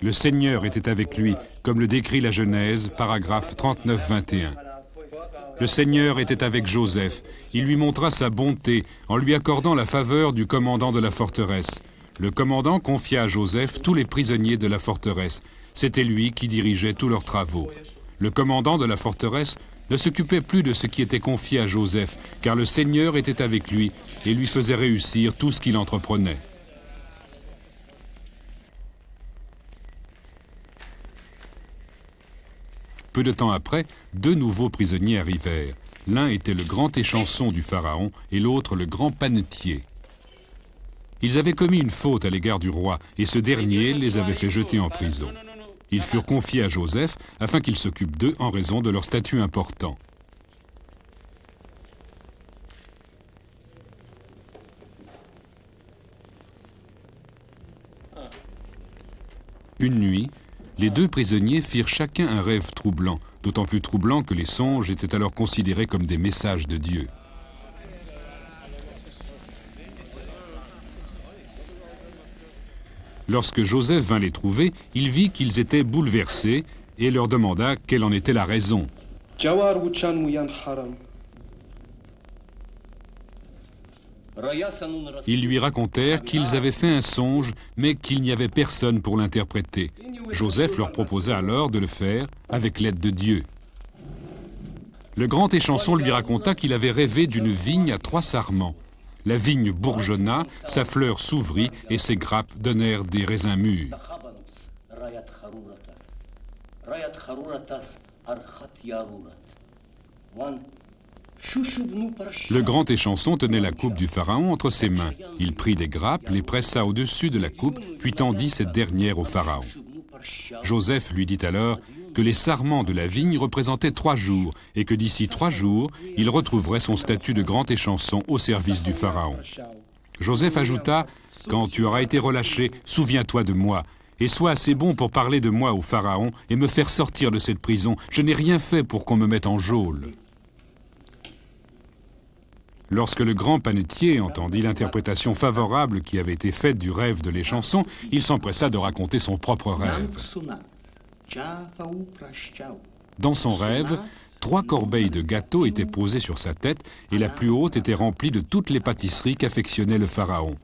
Le Seigneur était avec lui, comme le décrit la Genèse, paragraphe 39-21. Le Seigneur était avec Joseph. Il lui montra sa bonté en lui accordant la faveur du commandant de la forteresse. Le commandant confia à Joseph tous les prisonniers de la forteresse. C'était lui qui dirigeait tous leurs travaux. Le commandant de la forteresse ne s'occupait plus de ce qui était confié à Joseph, car le Seigneur était avec lui et lui faisait réussir tout ce qu'il entreprenait. Peu de temps après, deux nouveaux prisonniers arrivèrent. L'un était le grand échanson du Pharaon et l'autre le grand panetier. Ils avaient commis une faute à l'égard du roi et ce dernier les avait fait jeter en prison. Ils furent confiés à Joseph afin qu'il s'occupe d'eux en raison de leur statut important. Une nuit, les deux prisonniers firent chacun un rêve troublant, d'autant plus troublant que les songes étaient alors considérés comme des messages de Dieu. Lorsque Joseph vint les trouver, il vit qu'ils étaient bouleversés et leur demanda quelle en était la raison. Ils lui racontèrent qu'ils avaient fait un songe, mais qu'il n'y avait personne pour l'interpréter. Joseph leur proposa alors de le faire avec l'aide de Dieu. Le grand échanson lui raconta qu'il avait rêvé d'une vigne à 3 sarments. La vigne bourgeonna, sa fleur s'ouvrit et ses grappes donnèrent des raisins mûrs. Le grand échanson tenait la coupe du Pharaon entre ses mains. Il prit des grappes, les pressa au-dessus de la coupe, puis tendit cette dernière au Pharaon. Joseph lui dit alors « que les sarments de la vigne représentaient 3 jours et que d'ici 3 jours, il retrouverait son statut de grand échanson au service du Pharaon. Joseph ajouta, « Quand tu auras été relâché, souviens-toi de moi, et sois assez bon pour parler de moi au Pharaon et me faire sortir de cette prison. Je n'ai rien fait pour qu'on me mette en geôle. » Lorsque le grand panetier entendit l'interprétation favorable qui avait été faite du rêve de l'échanson, il s'empressa de raconter son propre rêve. Dans son rêve, 3 corbeilles de gâteaux étaient posées sur sa tête et la plus haute était remplie de toutes les pâtisseries qu'affectionnait le Pharaon.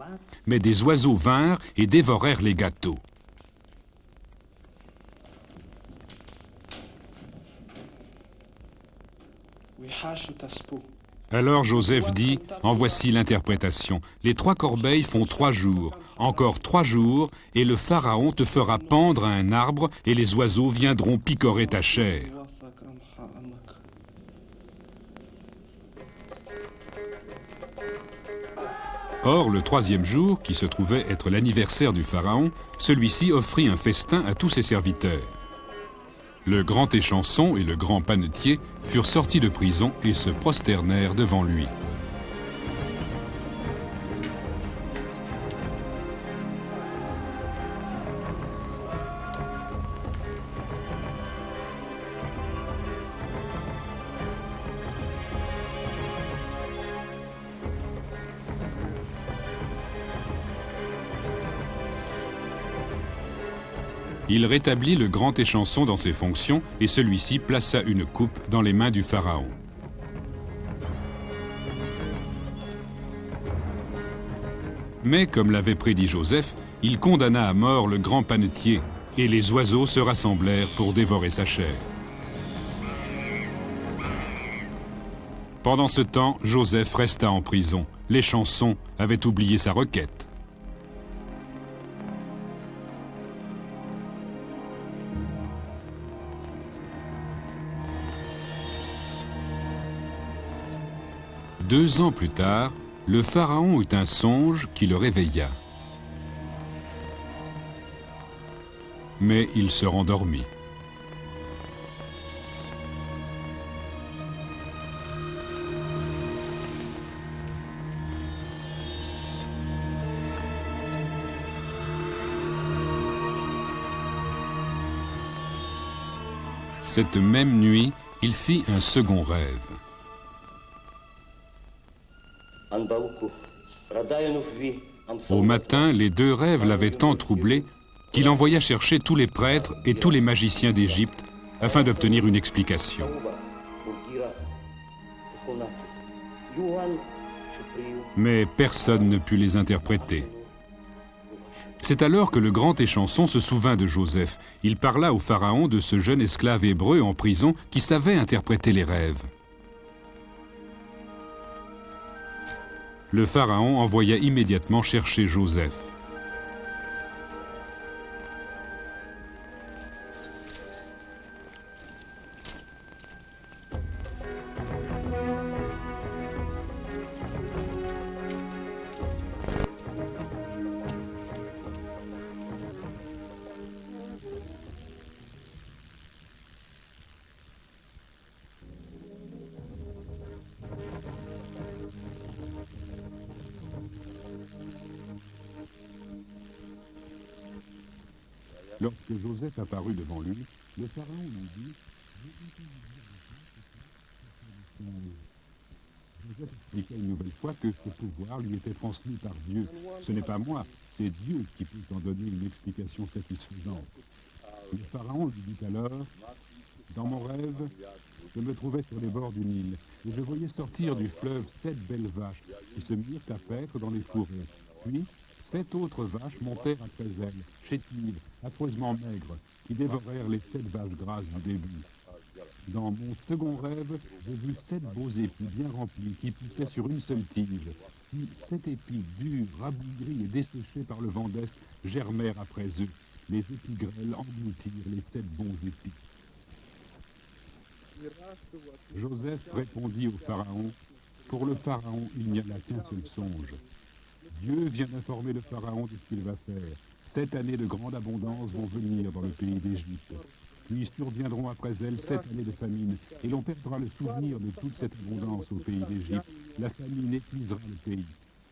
Mais des oiseaux vinrent et dévorèrent les gâteaux. Alors Joseph dit, « En voici l'interprétation. Les 3 corbeilles font 3 jours. Encore 3 jours, et le Pharaon te fera pendre à un arbre, et les oiseaux viendront picorer ta chair. » Or, le 3e jour, qui se trouvait être l'anniversaire du Pharaon, celui-ci offrit un festin à tous ses serviteurs. Le grand échanson et le grand panetier furent sortis de prison et se prosternèrent devant lui. Il rétablit le grand échanson dans ses fonctions et celui-ci plaça une coupe dans les mains du Pharaon. Mais, comme l'avait prédit Joseph, il condamna à mort le grand panetier et les oiseaux se rassemblèrent pour dévorer sa chair. Pendant ce temps, Joseph resta en prison. L'échanson avait oublié sa requête. Deux ans plus tard, le Pharaon eut un songe qui le réveilla. Mais il se rendormit. Cette même nuit, il fit un second rêve. Au matin, les 2 rêves l'avaient tant troublé qu'il envoya chercher tous les prêtres et tous les magiciens d'Égypte afin d'obtenir une explication. Mais personne ne put les interpréter. C'est alors que le grand échanson se souvint de Joseph. Il parla au Pharaon de ce jeune esclave hébreu en prison qui savait interpréter les rêves. Le Pharaon envoya immédiatement chercher Joseph. Lorsque Joseph apparut devant lui, le Pharaon lui dit « Joseph expliqua une nouvelle fois que ce pouvoir lui était transmis par Dieu. Ce n'est pas moi, c'est Dieu qui peut en donner une explication satisfaisante. » Le Pharaon lui dit alors « Dans mon rêve, je me trouvais sur les bords du Nil, et je voyais sortir du fleuve 7 belles vaches qui se mirent à paître dans les fourrés. Puis, 7 autres vaches montèrent après elles, chétives, affreusement maigres, qui dévorèrent les 7 vaches grasses du début. Dans mon second rêve, j'ai vu 7 beaux épis bien remplis qui poussaient sur une seule tige. Puis 7 épis durs, rabougris et desséchés par le vent d'est germèrent après eux. Les épis grêles engloutirent les 7 bons épis. Joseph répondit au Pharaon, « Pour le Pharaon, il n'y a là qu'un seul songe. Dieu vient d'informer le Pharaon de ce qu'il va faire. 7 années de grande abondance vont venir dans le pays d'Égypte. Puis surviendront après elles 7 années de famine, et l'on perdra le souvenir de toute cette abondance au pays d'Égypte. La famine épuisera le pays.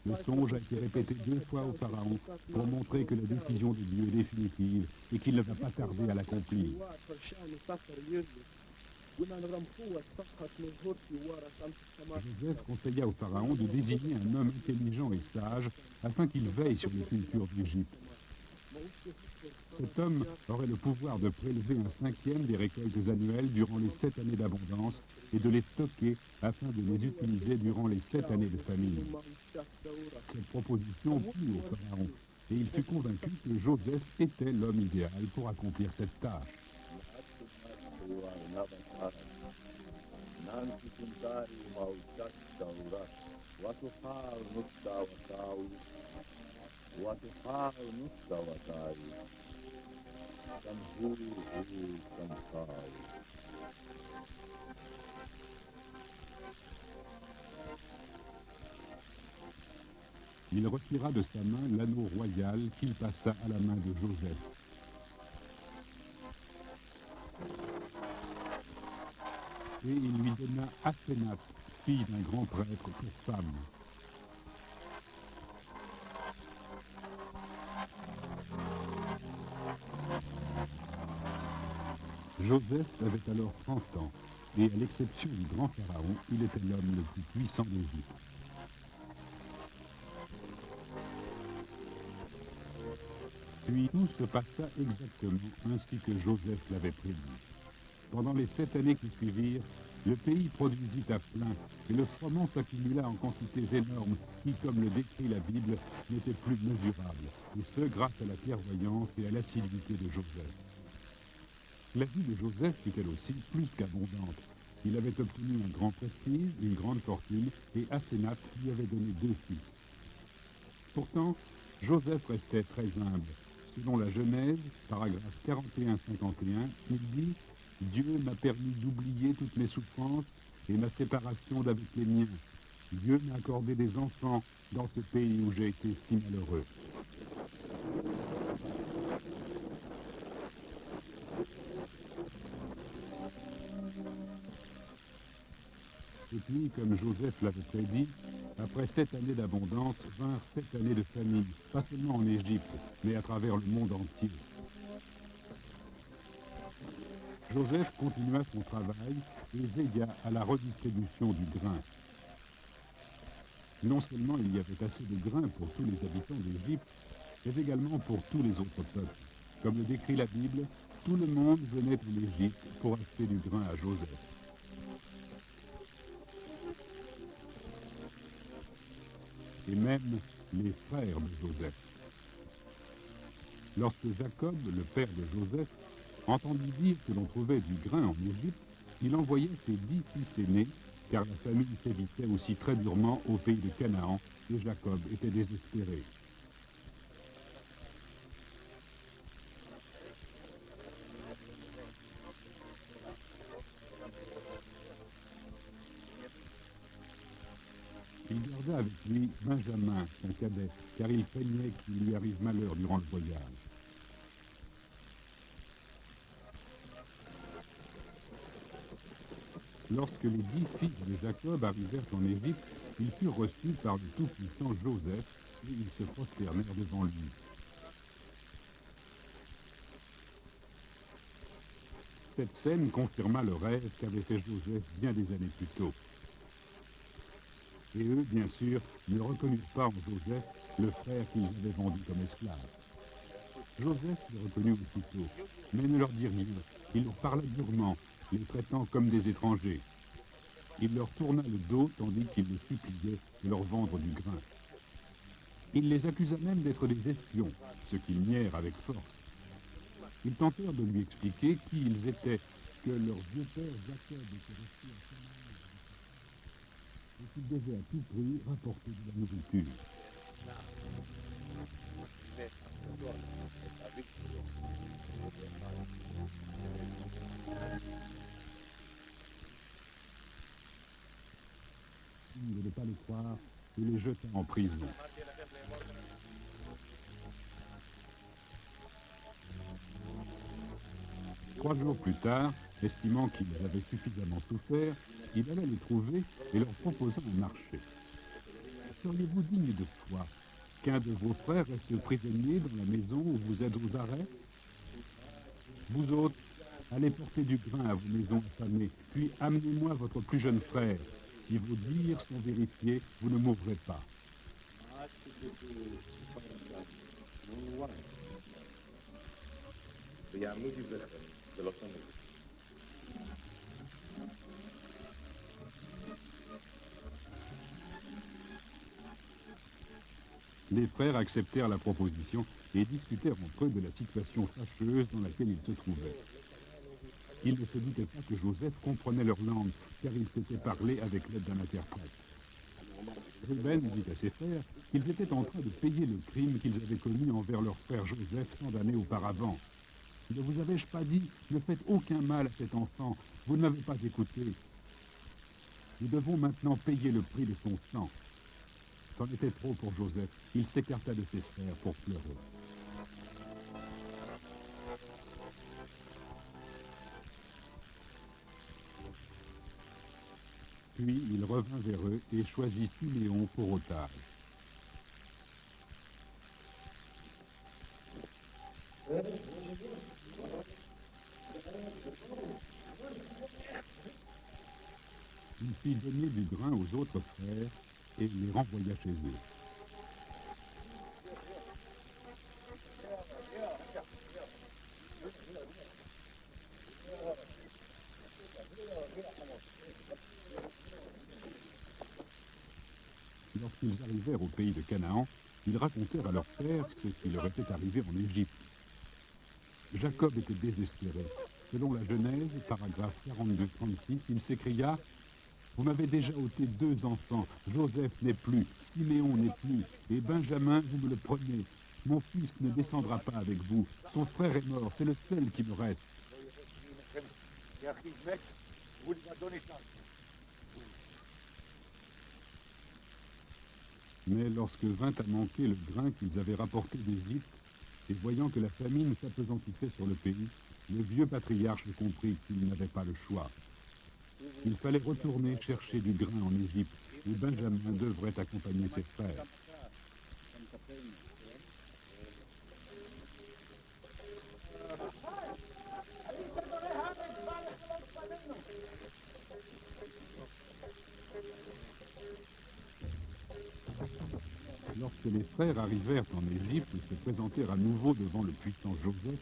Le songe a été répété 2 fois au Pharaon pour montrer que la décision de Dieu est définitive et qu'il ne va pas tarder à l'accomplir. Joseph conseilla au Pharaon de désigner un homme intelligent et sage afin qu'il veille sur les cultures d'Égypte. Cet homme aurait le pouvoir de prélever un 5e des récoltes annuelles durant les 7 années d'abondance et de les stocker afin de les utiliser durant les 7 années de famine. Cette proposition plut au Pharaon et il fut convaincu que Joseph était l'homme idéal pour accomplir cette tâche. Il retira de sa main l'anneau royal qu'il passa à la main de Joseph. Et il lui donna Asenath, fille d'un grand prêtre, pour femme. Joseph avait alors 30 ans, et à l'exception du grand pharaon, il était l'homme le plus puissant d'Égypte. Puis tout se passa exactement ainsi que Joseph l'avait prédit. Pendant les 7 années qui suivirent, le pays produisit à plein, et le froment s'accumula en quantités énormes qui, comme le décrit la Bible, n'étaient plus mesurables, et ce grâce à la clairvoyance et à l'assiduité de Joseph. La vie de Joseph fut elle aussi plus qu'abondante. Il avait obtenu un grand prestige, une grande fortune, et Asenath lui avait donné 2 fils. Pourtant, Joseph restait très humble. Selon la Genèse, paragraphe 41-51, il dit « Dieu m'a permis d'oublier toutes mes souffrances et ma séparation d'avec les miens. Dieu m'a accordé des enfants dans ce pays où j'ai été si malheureux. » Et puis, comme Joseph l'avait prédit, après 7 années d'abondance, vinrent 7 années de famine, pas seulement en Égypte, mais à travers le monde entier. Joseph continua son travail et veilla à la redistribution du grain. Non seulement il y avait assez de grain pour tous les habitants d'Égypte, mais également pour tous les autres peuples. Comme le décrit la Bible, tout le monde venait en Égypte pour acheter du grain à Joseph. Et même les frères de Joseph. Lorsque Jacob, le père de Joseph, entendit dire que l'on trouvait du grain en Égypte, il envoyait ses 10 fils aînés, car la famine sévissait aussi très durement au pays de Canaan, et Jacob était désespéré. Il garda avec lui Benjamin, son cadet, car il craignait qu'il lui arrive malheur durant le voyage. Lorsque les 10 fils de Jacob arrivèrent en Égypte, ils furent reçus par le tout-puissant Joseph, et ils se prosternèrent devant lui. Cette scène confirma le rêve qu'avait fait Joseph bien des années plus tôt. Et eux, bien sûr, ne reconnurent pas en Joseph le frère qu'ils avaient vendu comme esclave. Joseph les reconnut aussitôt, mais ne leur dit rien. Il leur parla durement, les traitant comme des étrangers. Il leur tourna le dos tandis qu'il les suppliait de leur vendre du grain. Il les accusa même d'être des espions, ce qu'ils nièrent avec force. Ils tentèrent de lui expliquer qui ils étaient, que leur vieux père Jacob était resté à Canaan et qu'ils devaient à tout prix rapporter de la nourriture. Il ne voulait pas les croire et les jeta en prison. 3 jours plus tard, estimant qu'ils avaient suffisamment souffert, il alla les trouver et leur proposa un marché. Seriez-vous digne de foi qu'un de vos frères reste prisonnier dans la maison où vous êtes aux arrêts? Vous autres, allez porter du grain à vos maisons affamées, puis amenez-moi votre plus jeune frère. Si vos dires sont vérifiés, vous ne mourrez pas. Les frères acceptèrent la proposition et discutèrent entre eux de la situation fâcheuse dans laquelle ils se trouvaient. Ils ne se doutaient pas que Joseph comprenait leur langue, car ils s'étaient parlé avec l'aide d'un interprète. Ruben dit à ses frères qu'ils étaient en train de payer le crime qu'ils avaient commis envers leur frère Joseph tant d'années auparavant. Ne vous avais-je pas dit, ne faites aucun mal à cet enfant, vous ne m'avez pas écouté. Nous devons maintenant payer le prix de son sang. C'en était trop pour Joseph, il s'écarta de ses frères pour pleurer. Puis il revint vers eux et choisit Siméon pour otage. Il fit donner du grain aux autres frères et les renvoya chez eux. Lorsqu'ils arrivèrent au pays de Canaan, ils racontèrent à leur père ce qui leur était arrivé en Égypte. Jacob était désespéré. Selon la Genèse, paragraphe 42-36, il s'écria « Vous m'avez déjà ôté 2 enfants, Joseph n'est plus, Siméon n'est plus, et Benjamin, vous me le prenez. Mon fils ne descendra pas avec vous, son frère est mort, c'est le seul qui me reste. » Mais lorsque vint à manquer le grain qu'ils avaient rapporté d'Égypte, et voyant que la famine s'appesantissait sur le pays, le vieux patriarche comprit qu'il n'avait pas le choix. Il fallait retourner chercher du grain en Égypte, et Benjamin devrait accompagner ses frères. Lorsque les frères arrivèrent en Égypte et se présentèrent à nouveau devant le puissant Joseph,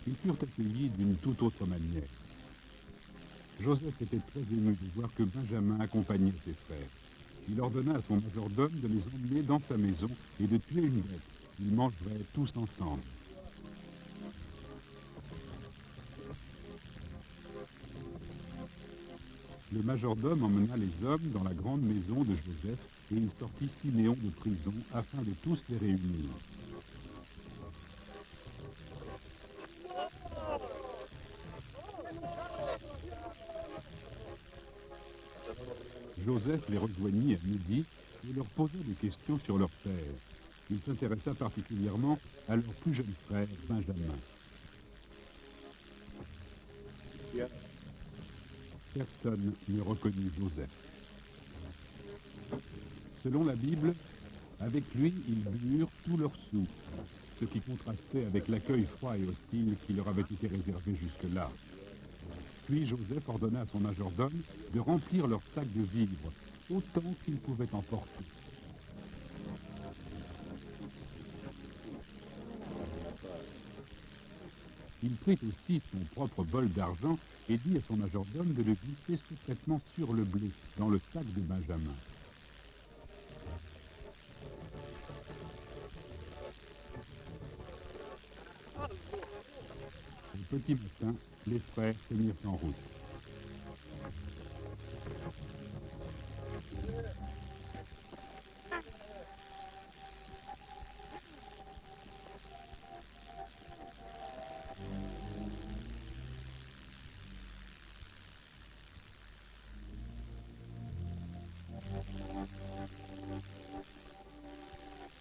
ils furent accueillis d'une toute autre manière. Joseph était très ému de voir que Benjamin accompagnait ses frères. Il ordonna à son majordome de les emmener dans sa maison et de tuer une bête. Ils mangeraient tous ensemble. Le majordome emmena les hommes dans la grande maison de Joseph et il sortit Siméon de prison afin de tous les réunir. Joseph les rejoignit à midi et leur posa des questions sur leur père. Il s'intéressa particulièrement à leur plus jeune frère, Benjamin. Personne ne reconnut Joseph. Selon la Bible, avec lui, ils burent tous leurs sous, ce qui contrastait avec l'accueil froid et hostile qui leur avait été réservé jusque-là. Puis Joseph ordonna à son majordome de remplir leurs sacs de vivres, autant qu'ils pouvaient en porter. Il prit aussi son propre bol d'argent et dit à son majordome de le glisser secrètement sur le blé, dans le sac de Benjamin. Au petit matin, les frères se mirent en route.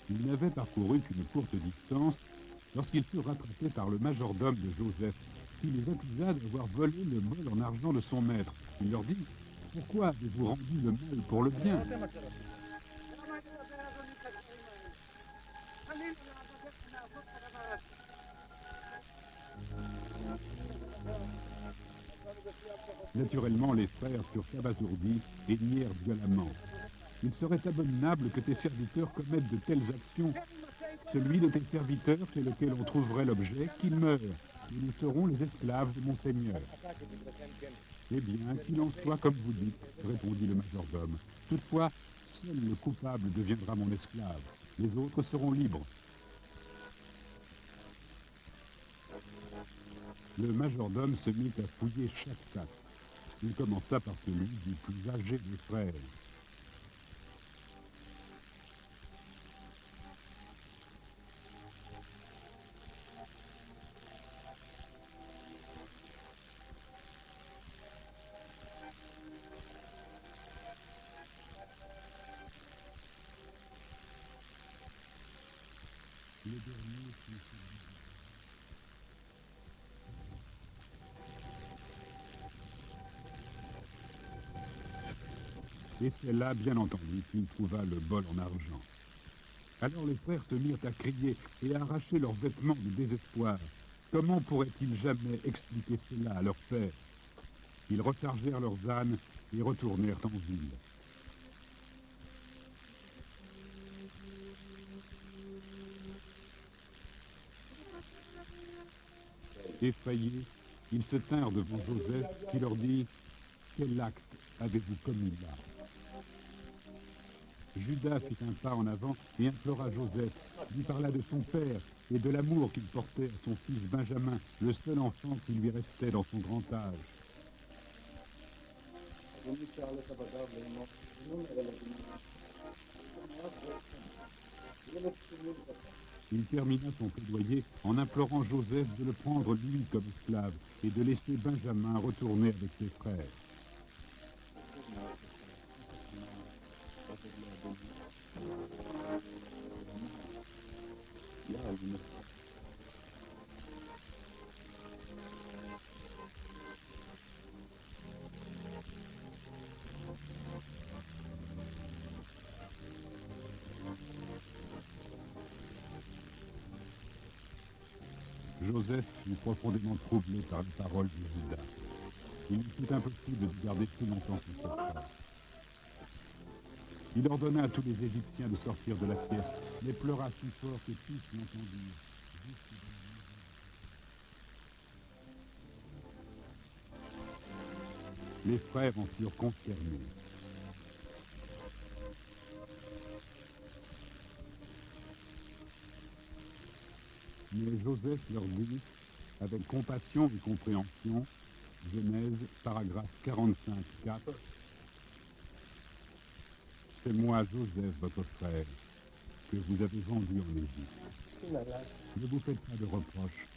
Ils n'avaient parcouru qu'une courte distance lorsqu'ils furent rattrapés par le majordome de Joseph, il les accusa d'avoir volé le bol en argent de son maître. Il leur dit: pourquoi avez-vous rendu le mal pour le bien? Naturellement, les frères furent abasourdis et nièrent violemment. Il serait abominable que tes serviteurs commettent de telles actions. Celui de tes serviteurs chez lequel on trouverait l'objet, qu'il meure, et nous serons les esclaves de mon Seigneur. Eh bien, qu'il en soit comme vous dites, répondit le majordome. Toutefois, seul le coupable deviendra mon esclave. Les autres seront libres. Le majordome se mit à fouiller chaque sac. Il commença par celui du plus âgé des frères. Le dernier fut celui. Et c'est là, bien entendu, qu'il trouva le bol en argent. Alors les frères se mirent à crier et à arracher leurs vêtements de désespoir. Comment pourraient-ils jamais expliquer cela à leur père? Ils rechargèrent leurs ânes et retournèrent en ville. Effrayés, ils se tinrent devant Joseph qui leur dit: quel acte avez-vous commis là? Judas fit un pas en avant et implora Joseph, lui parla de son père et de l'amour qu'il portait à son fils Benjamin, le seul enfant qui lui restait dans son grand âge. Il termina son plaidoyer en implorant Joseph de le prendre lui comme esclave et de laisser Benjamin retourner avec ses frères. Joseph fut profondément troublé par les paroles de Judas. Il lui fut impossible de garder plus longtemps son secret. Il ordonna à tous les Égyptiens de sortir de la pièce, mais pleura si fort que tous l'entendirent. Les frères en furent consternés. Mais Joseph leur dit, avec compassion et compréhension, Genèse, paragraphe 45, 4, c'est moi, Joseph, votre frère, que vous avez vendu en Égypte. Ne vous faites pas de reproches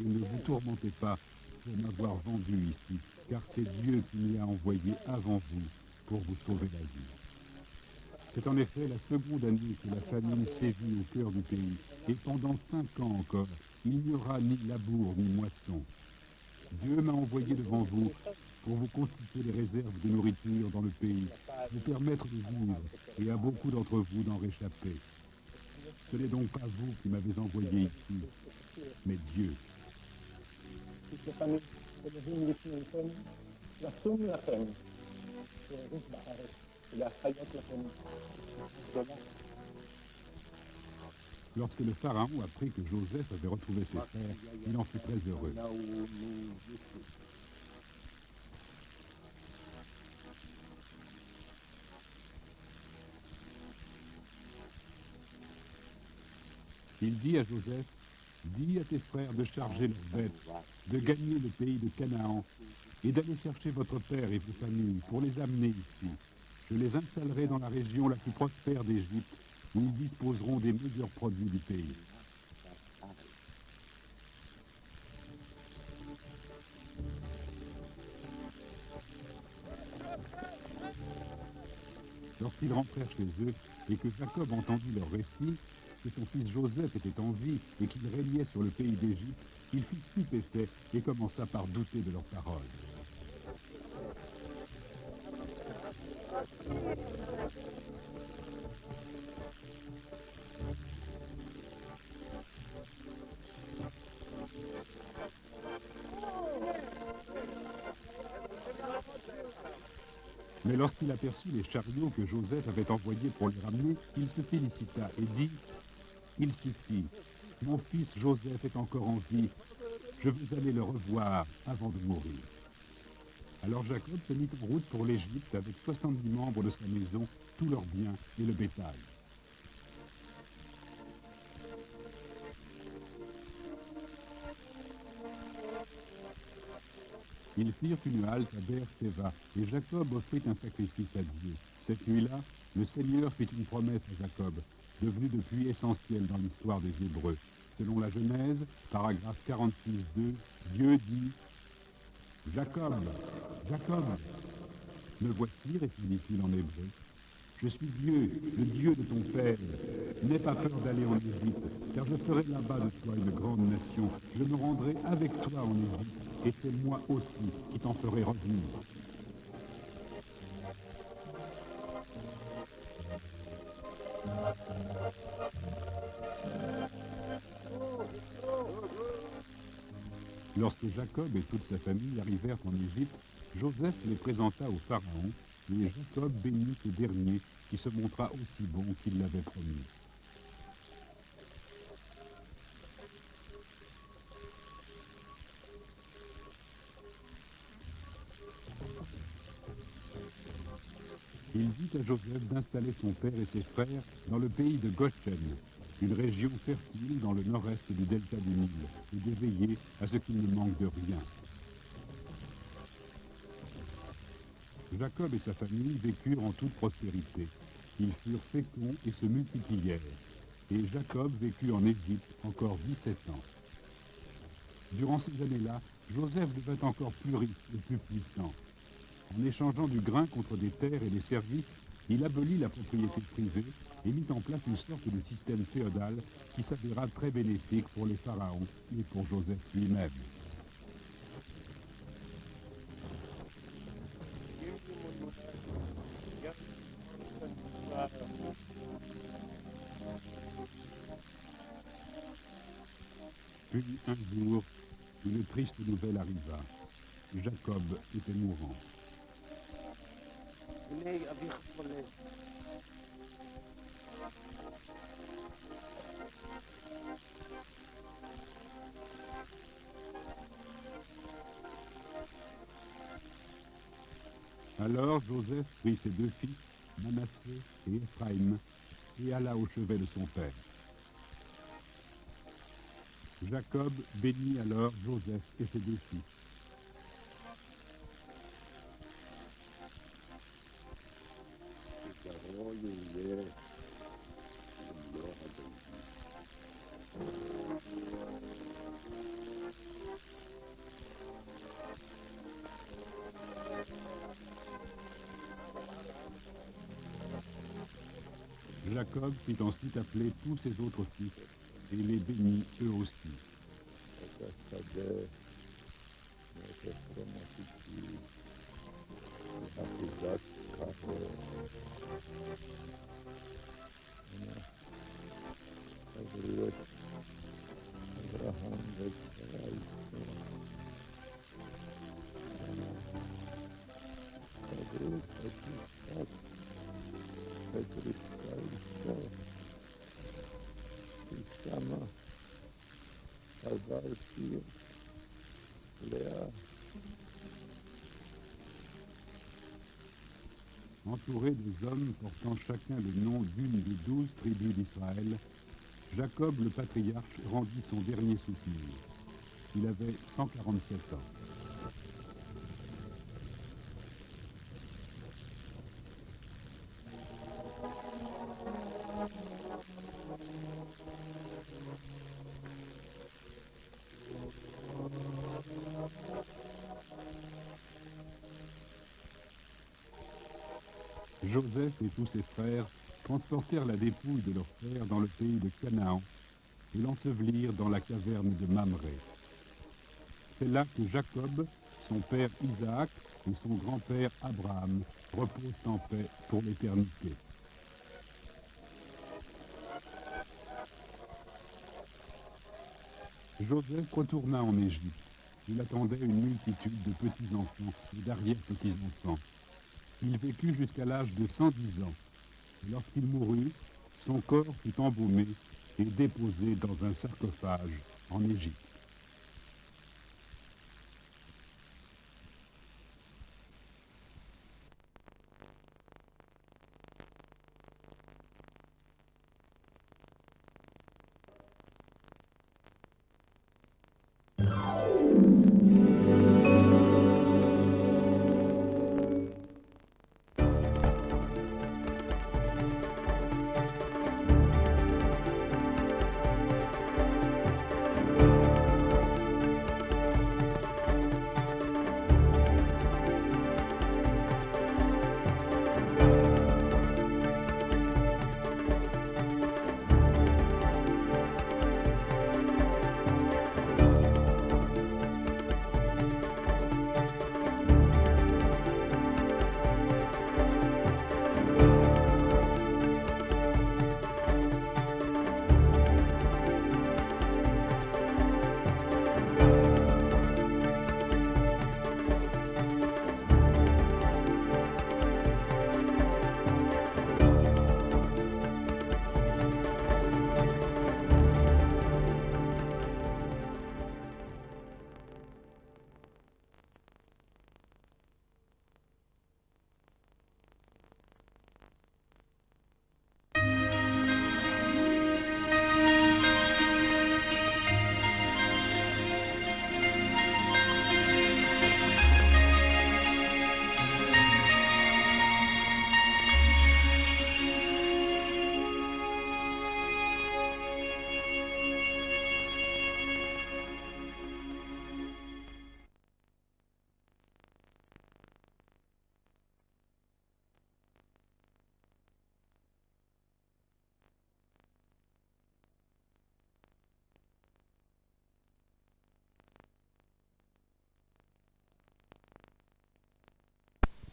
et ne vous tourmentez pas pour m'avoir vendu ici, car c'est Dieu qui m'y a envoyé avant vous pour vous sauver la vie. C'est en effet la seconde année que la famine sévit au cœur du pays, et pendant 5 ans encore, il n'y aura ni labour ni moisson. Dieu m'a envoyé devant vous pour vous constituer les réserves de nourriture dans le pays, vous permettre de vivre et à beaucoup d'entre vous d'en réchapper. Ce n'est donc pas vous qui m'avez envoyé ici, mais Dieu. Lorsque le pharaon apprit que Joseph avait retrouvé ses frères, il en fut très heureux. Il dit à Joseph: dis à tes frères de charger leurs bêtes, de gagner le pays de Canaan et d'aller chercher votre père et vos familles pour les amener ici. Je les installerai dans la région la plus prospère d'Égypte, où ils disposeront des meilleurs produits du pays. Lorsqu'ils rentrèrent chez eux et que Jacob entendit leur récit, que son fils Joseph était en vie et qu'il régnait sur le pays d'Égypte, il fut stupéfait et commença par douter de leurs paroles. Mais lorsqu'il aperçut les chariots que Joseph avait envoyés pour les ramener, il se félicita et dit « Il suffit, mon fils Joseph est encore en vie, je veux aller le revoir avant de mourir. » Alors Jacob se mit en route pour l'Égypte avec 70 membres de sa maison, tous leurs biens et le bétail. Ils firent une halte à Beer-Séva, et Jacob offrit un sacrifice à Dieu. Cette nuit-là, le Seigneur fit une promesse à Jacob, devenue depuis essentielle dans l'histoire des Hébreux. Selon la Genèse, paragraphe 46.2, Dieu dit « Jacob, Jacob, me voici, répondit-il en hébreu. Je suis Dieu, le Dieu de ton père. N'aie pas peur d'aller en Égypte, car je ferai là-bas de toi une grande nation. Je me rendrai avec toi en Égypte, et c'est moi aussi qui t'en ferai revenir. » Lorsque Jacob et toute sa famille arrivèrent en Égypte, Joseph les présenta au Pharaon, et Jacob bénit ce dernier qui se montra aussi bon qu'il l'avait promis. Il dit à Joseph d'installer son père et ses frères dans le pays de Goshen, une région fertile dans le nord-est du delta du Nil, et de veiller à ce qu'il ne manque de rien. Jacob et sa famille vécurent en toute prospérité. Ils furent féconds et se multiplièrent. Et Jacob vécut en Égypte encore 17 ans. Durant ces années-là, Joseph devint encore plus riche et plus puissant. En échangeant du grain contre des terres et des services, il abolit la propriété privée et mit en place une sorte de système féodal qui s'avéra très bénéfique pour les pharaons et pour Joseph lui-même. Puis un jour, une triste nouvelle arriva. Jacob était mourant. Alors Joseph prit ses deux fils, Manassé et Éphraïm, et alla au chevet de son père. Jacob bénit alors Joseph et ses deux fils. Jacob fit ensuite appeler tous ses autres fils et les bénit eux aussi. Entouré des hommes portant chacun le nom d'une des 12 tribus d'Israël, Jacob le patriarche rendit son dernier soupir. Il avait 147 ans. Joseph et tous ses frères transportèrent la dépouille de leur père dans le pays de Canaan et l'ensevelirent dans la caverne de Mamré. C'est là que Jacob, son père Isaac et son grand-père Abraham reposent en paix pour l'éternité. Joseph retourna en Égypte. Il attendait une multitude de petits-enfants et d'arrière-petits-enfants. Il vécut jusqu'à l'âge de 110 ans. Et lorsqu'il mourut, son corps fut embaumé et déposé dans un sarcophage en Égypte.